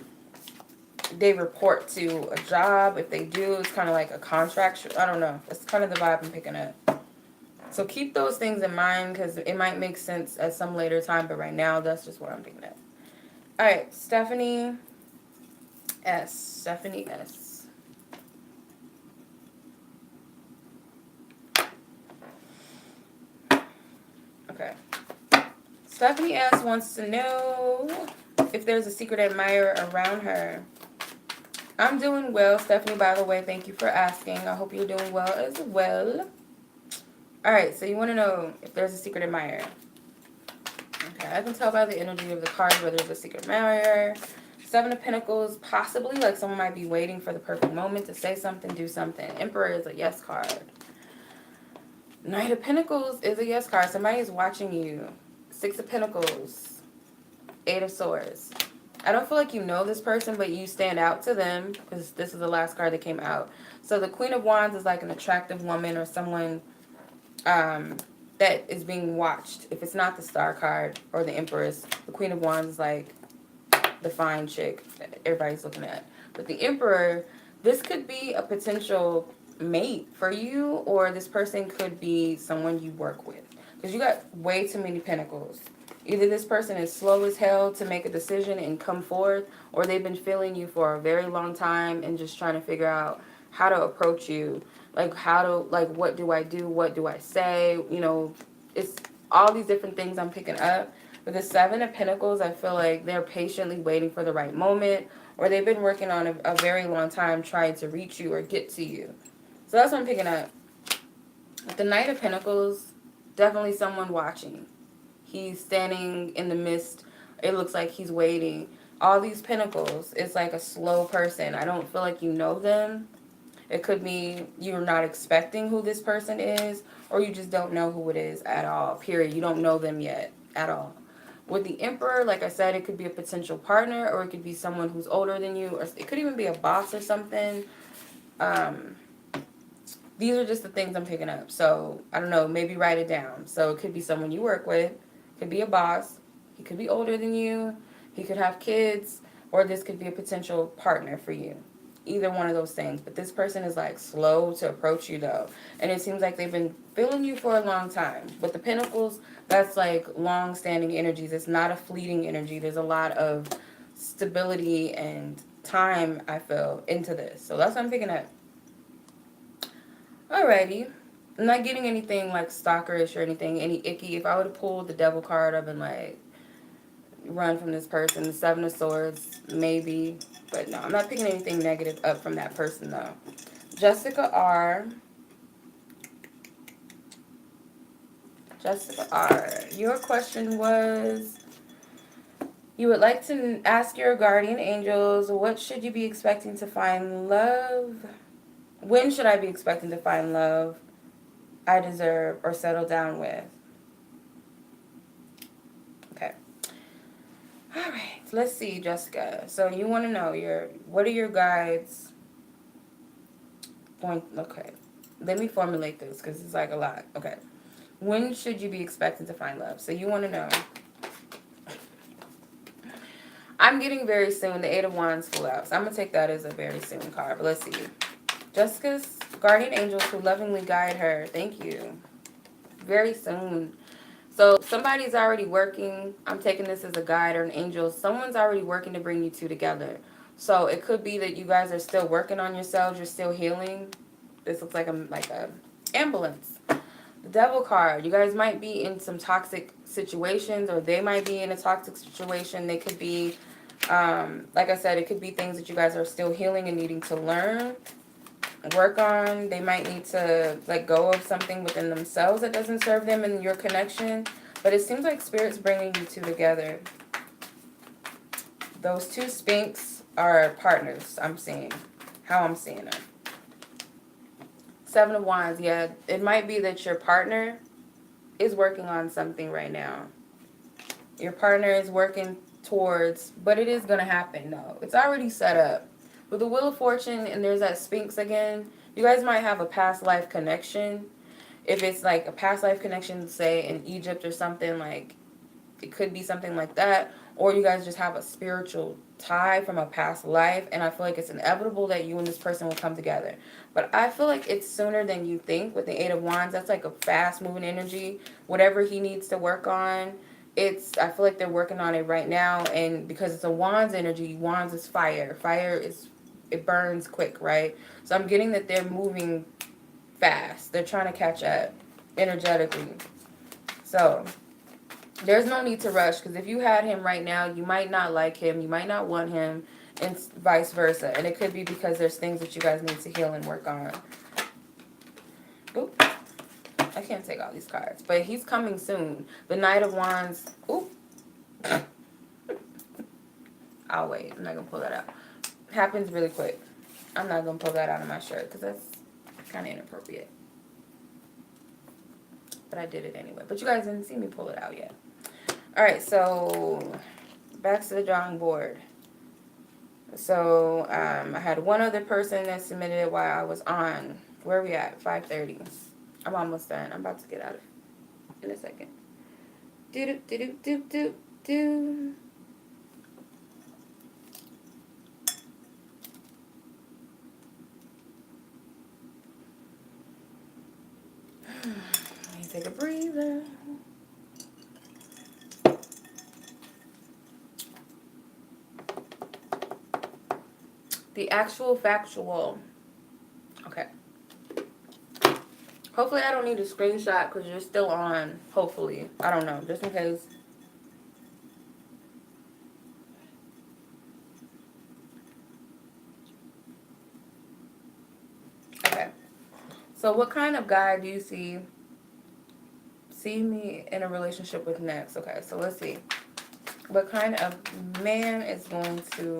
they report to a job. If they do, it's kind of like a contract. I don't know. That's kind of the vibe I'm picking up. So keep those things in mind, because it might make sense at some later time, but right now, that's just what I'm picking up. All right, Stephanie S. Stephanie S. Okay. Stephanie S. wants to know if there's a secret admirer around her. I'm doing well, Stephanie, by the way. Thank you for asking. I hope you're doing well as well. All right, so you want to know if there's a secret admirer. Okay, I can tell by the energy of the cards whether there's a secret admirer. Seven of Pentacles, possibly, like someone might be waiting for the perfect moment to say something, do something. Emperor is a yes card. Knight of Pentacles is a yes card. Somebody is watching you. Six of Pentacles. Eight of Swords. I don't feel like you know this person, but you stand out to them, because this is the last card that came out. So the Queen of Wands is like an attractive woman, or someone that is being watched. If it's not the Star card or the Empress, the Queen of Wands is like the fine chick that everybody's looking at. But the Emperor, this could be a potential mate for you, or this person could be someone you work with, because you got way too many pentacles. Either this person is slow as hell to make a decision and come forth, or they've been feeling you for a very long time and just trying to figure out how to approach you. Like, what do I do? What do I say? You know, it's all these different things I'm picking up. With the Seven of Pentacles, I feel like they're patiently waiting for the right moment, or they've been working on a very long time trying to reach you or get to you. So that's what I'm picking up. With the Knight of Pentacles, definitely someone watching. He's standing in the mist. It looks like he's waiting. All these pentacles, it's like a slow person. I don't feel like you know them. It could be you're not expecting who this person is, or you just don't know who it is at all, period. You don't know them yet at all. With the Emperor, like I said, it could be a potential partner, or it could be someone who's older than you, or it could even be a boss or something. These are just the things I'm picking up. So, I don't know, maybe write it down. So, it could be someone you work with, could be a boss, he could be older than you, he could have kids, or this could be a potential partner for you. Either one of those things. But this person is like slow to approach you though. And it seems like they've been feeling you for a long time. With the Pentacles, that's like long-standing energies. It's not a fleeting energy. There's a lot of stability and time, I feel, into this. So that's what I'm picking up. Alrighty. I'm not getting anything like stalkerish or anything, any icky. If I would have pulled the Devil card, I've been like, run from this person. The Seven of Swords, maybe. But no, I'm not picking anything negative up from that person, though. Jessica R. Jessica R. Your question was, you would like to ask your guardian angels, what should you be expecting to find love? When should I be expecting to find love I deserve or settle down with? Okay. All right. Let's see, Jessica. So you want to know what are your guides going? Okay. Let me formulate this because it's like a lot. Okay. When should you be expecting to find love? So you want to know. I'm getting very soon. The Eight of Wands flew out. So I'm going to take that as a very soon card. But let's see. Jessica's guardian angels who lovingly guide her. Thank you. Very soon. So somebody's already working. I'm taking this as a guide or an angel. Someone's already working to bring you two together. So it could be that you guys are still working on yourselves. You're still healing. This looks like a ambulance. The Devil card. You guys might be in some toxic situations, or they might be in a toxic situation. They could be, like I said, it could be things that you guys are still healing and needing to learn, work on. They might need to let go of something within themselves that doesn't serve them in your connection. But it seems like Spirit's bringing you two together. Those two Sphinx are partners, I'm seeing. How I'm seeing it. Seven of Wands, yeah. It might be that your partner is working on something right now. Your partner is working towards, but it is going to happen, though. It's already set up. With the Wheel of Fortune, and there's that Sphinx again, you guys might have a past life connection. If it's like a past life connection, say in Egypt or something, like it could be something like that. Or you guys just have a spiritual tie from a past life, and I feel like it's inevitable that you and this person will come together. But I feel like it's sooner than you think. With the Eight of Wands, that's like a fast moving energy. Whatever he needs to work on, I feel like they're working on it right now. And because it's a Wands energy, Wands is fire. It burns quick, right? So I'm getting that they're moving fast. They're trying to catch up energetically. So there's no need to rush, because if you had him right now, you might not like him, you might not want him, and vice versa. And it could be because there's things that you guys need to heal and work on. Oop. I can't take all these cards, but he's coming soon. The Knight of Wands. Oop. I'll wait. I'm not going to pull that out. Happens really quick. I'm not going to pull that out of my shirt because that's kind of inappropriate. But I did it anyway. But you guys didn't see me pull it out yet. Alright, so back to the drawing board. So I had one other person that submitted it while I was on. Where are we at? 5:30. I'm almost done. I'm about to get out of in a second. Do. Let me take a breather. The actual factual. Okay. Hopefully I don't need a screenshot because you're still on. Hopefully. I don't know. Just in case. So what kind of guy do you see me in a relationship with next? Okay, so let's see. What kind of man is going to,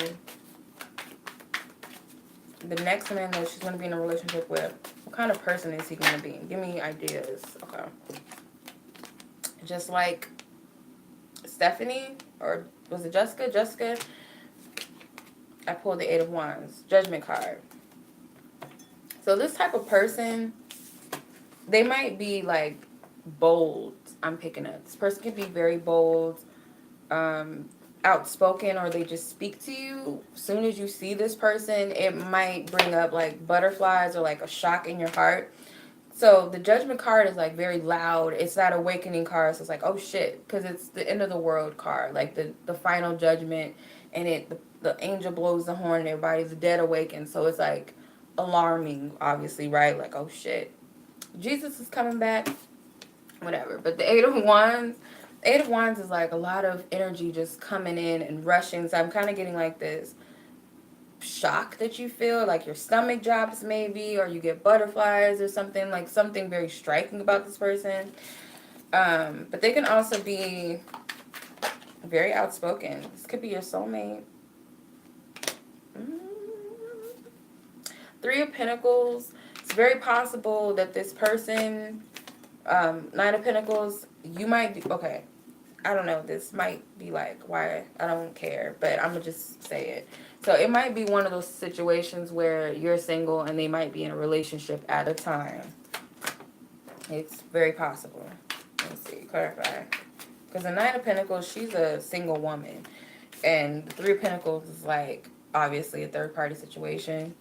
the next man that she's going to be in a relationship with, what kind of person is he going to be? Give me ideas. Okay. Just like Stephanie, or was it Jessica? Jessica, I pulled the Eight of Wands, Judgment card. So this type of person, they might be like bold. I'm picking up. This person can be very bold, outspoken, or they just speak to you. As soon as you see this person, it might bring up like butterflies or like a shock in your heart. So the Judgment card is like very loud. It's that awakening card. So it's like, oh shit, because it's the end of the world card, like the final judgment, and the angel blows the horn and everybody's dead awakened. So it's like alarming, obviously, right? Like, oh shit, Jesus is coming back, whatever. But the Eight of Wands is like a lot of energy just coming in and rushing. So I'm kind of getting like this shock that you feel, like your stomach drops maybe, or you get butterflies or something, like something very striking about this person. But they can also be very outspoken. This could be your soulmate. Three of Pentacles. It's very possible that this person, Nine of Pentacles, you might be, okay, I don't know, this might be like, why, I don't care, but I'm gonna just say it. So it might be one of those situations where you're single and they might be in a relationship at a time. It's very possible. Let's see, clarify. Because the Nine of Pentacles, she's a single woman. And the Three of Pentacles is like, obviously, a third-party situation.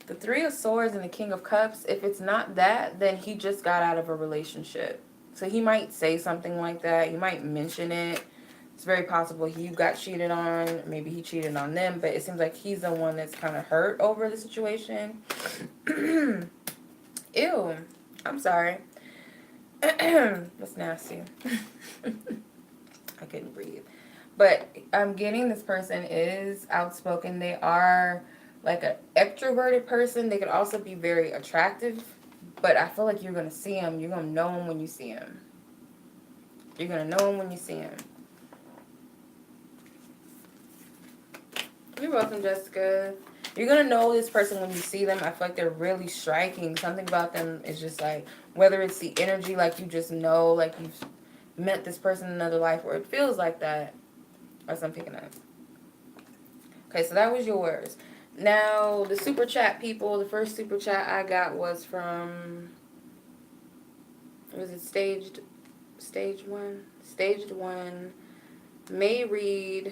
The Three of Swords and the King of Cups, if it's not that, then he just got out of a relationship. So he might say something like that. He might mention it. It's very possible he got cheated on. Maybe he cheated on them. But it seems like he's the one that's kind of hurt over the situation. Ew. I'm sorry. That's nasty. I couldn't breathe. But I'm getting this person is outspoken. They are like an extroverted person. They could also be very attractive. But I feel like you're going to see him. You're going to know him when you see him. You're going to know him when you see him. You're welcome, Jessica. You're going to know this person when you see them. I feel like they're really striking. Something about them is just like, whether it's the energy, like you just know, like you've met this person in another life, or it feels like that. That's what I'm picking up. Okay, so that was yours. Now, the super chat people, the first super chat I got was from, was it Staged One, May Reed,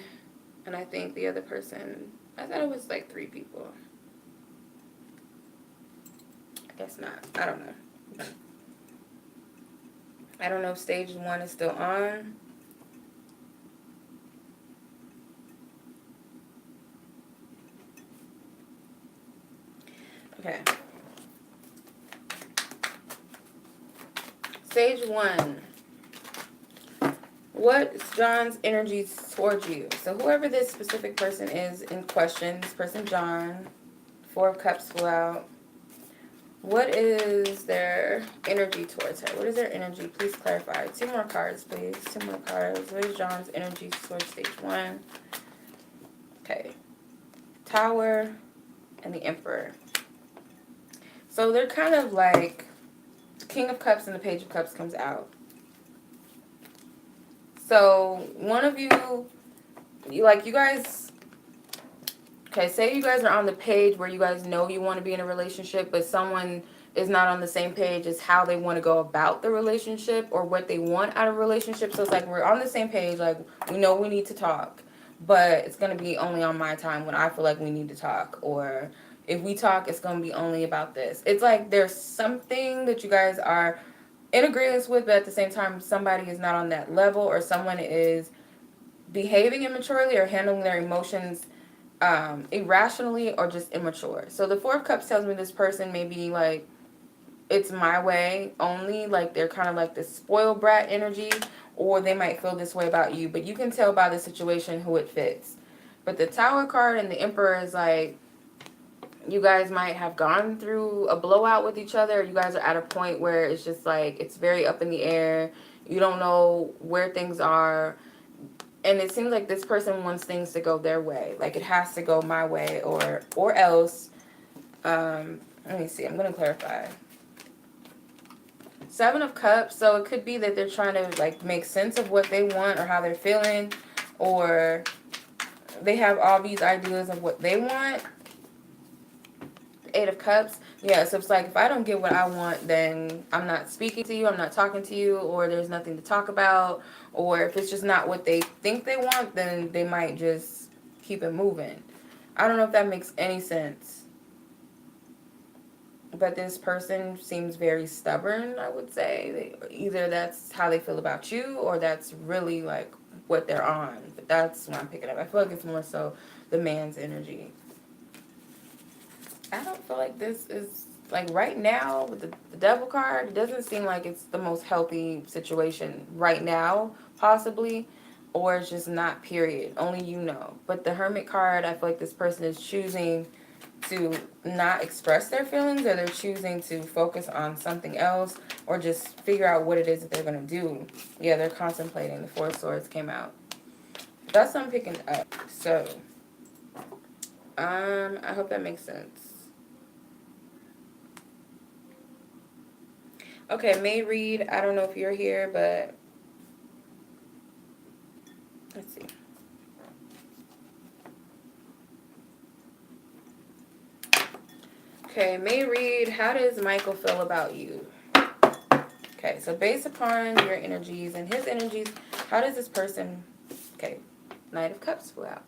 and I think the other person, I thought it was like 3 people. I guess not. I don't know. I don't know if Stage 1 is still on. Okay. Stage 1. What is John's energy towards you? So whoever this specific person is in question, this person John, 4 of Cups flew out. What is their energy towards her? What is their energy? Please clarify. 2 more cards, please. 2 more cards. What is John's energy towards Stage 1? Okay. Tower and the Emperor. So they're kind of like King of Cups and the Page of Cups comes out. So one of you guys, okay, say you guys are on the page where you guys know you want to be in a relationship, but someone is not on the same page as how they want to go about the relationship or what they want out of a relationship. So it's like we're on the same page, like we know we need to talk, but it's going to be only on my time when I feel like we need to talk, or if we talk, it's going to be only about this. It's like there's something that you guys are in agreement with, but at the same time, somebody is not on that level, or someone is behaving immaturely or handling their emotions irrationally or just immature. So the 4 of Cups tells me this person may be like, it's my way only, like they're kind of like this spoiled brat energy, or they might feel this way about you, but you can tell by the situation who it fits. But the Tower card and the Emperor is like, you guys might have gone through a blowout with each other. You guys are at a point where it's just like, it's very up in the air. You don't know where things are. And it seems like this person wants things to go their way. Like, it has to go my way or else. Let me see. I'm going to clarify. 7 of Cups. So it could be that they're trying to, like, make sense of what they want or how they're feeling. Or they have all these ideas of what they want. 8 of Cups. Yeah, so it's like, if I don't get what I want, then I'm not speaking to you, I'm not talking to you, or there's nothing to talk about. Or if it's just not what they think they want, then they might just keep it moving. I don't know if that makes any sense. But this person seems very stubborn, I would say. Either that's how they feel about you, or that's really, like, what they're on. But that's what I'm picking up. I feel like it's more so the man's energy. I don't feel like this is, like, right now, with the Devil card, it doesn't seem like it's the most healthy situation right now, possibly. Or it's just not, period. Only you know. But the Hermit card, I feel like this person is choosing to not express their feelings, or they're choosing to focus on something else, or just figure out what it is that they're going to do. Yeah, they're contemplating. The 4 of Swords came out. That's what I'm picking up. So, I hope that makes sense. Okay, May read. I don't know if you're here, but let's see. Okay, May read. How does Michael feel about you? Okay, so based upon your energies and his energies, how does this person... Okay, Knight of Cups flew out.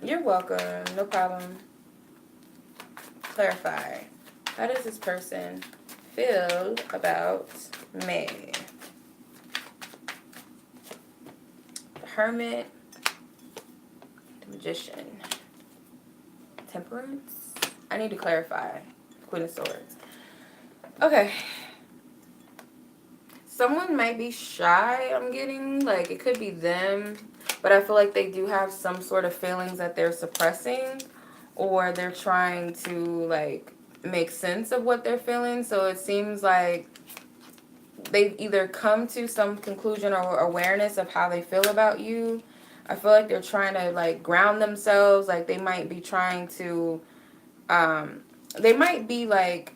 You're welcome. No problem. Clarify. How does this person feel about May? The Hermit. The Magician. Temperance. I need to clarify. Queen of Swords. Okay. Someone might be shy, I'm getting. Like, it could be them. But I feel like they do have some sort of feelings that they're suppressing. Or they're trying to, like, make sense of what they're feeling. So it seems like they've either come to some conclusion or awareness of how they feel about you. I feel like they're trying to, like, ground themselves. Like, they might be trying to... they might be like,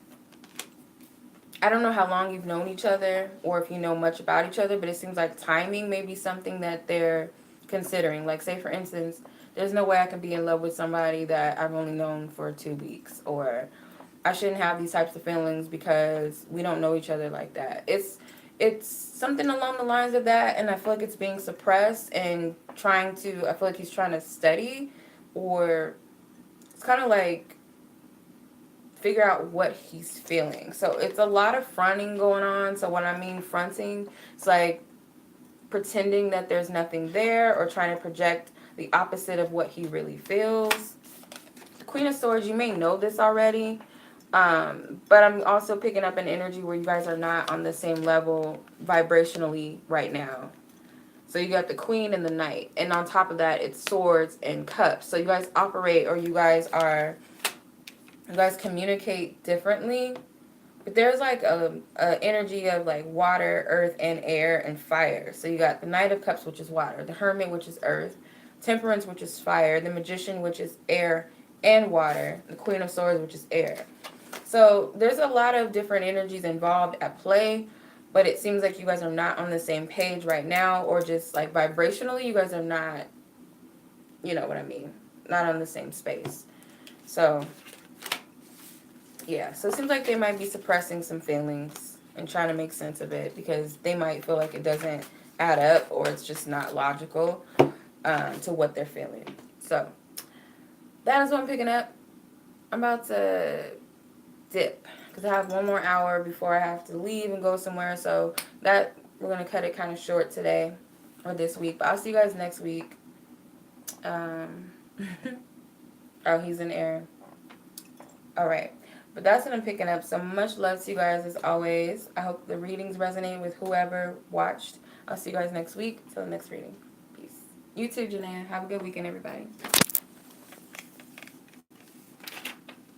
I don't know how long you've known each other or if you know much about each other, but it seems like timing may be something that they're considering. Like, say, for instance, there's no way I can be in love with somebody that I've only known for 2 weeks, or I shouldn't have these types of feelings because we don't know each other like that. It's something along the lines of that, and I feel like it's being suppressed and I feel like he's trying to study, or it's kind of like figure out what he's feeling. So it's a lot of fronting going on. So when I mean fronting, it's like pretending that there's nothing there, or trying to project the opposite of what he really feels. The Queen of Swords, you may know this already, but I'm also picking up an energy where you guys are not on the same level vibrationally right now. So you got the Queen and the Knight, and on top of that, it's Swords and Cups. So you guys operate, or you guys communicate differently, but there's like a energy of like water, earth, and air, and fire. So you got the Knight of Cups, which is water, the Hermit, which is earth, Temperance, which is fire, the Magician, which is air and water, the Queen of Swords, which is air. So there's a lot of different energies involved at play, but it seems like you guys are not on the same page right now, or just like vibrationally, you guys are not, you know what I mean, not on the same space. So yeah, so it seems like they might be suppressing some feelings and trying to make sense of it, because they might feel like it doesn't add up, or it's just not logical to what they're feeling. So that is what I'm picking up. I'm about to dip because I have 1 more hour before I have to leave and go somewhere. So that we're going to cut it kind of short today or this week. But I'll see you guys next week. Oh, he's in air. All right. But that's what I'm picking up. So much love to you guys as always. I hope the readings resonate with whoever watched. I'll see you guys next week. Till the next reading. Peace. You too, Janae. Have a good weekend, everybody.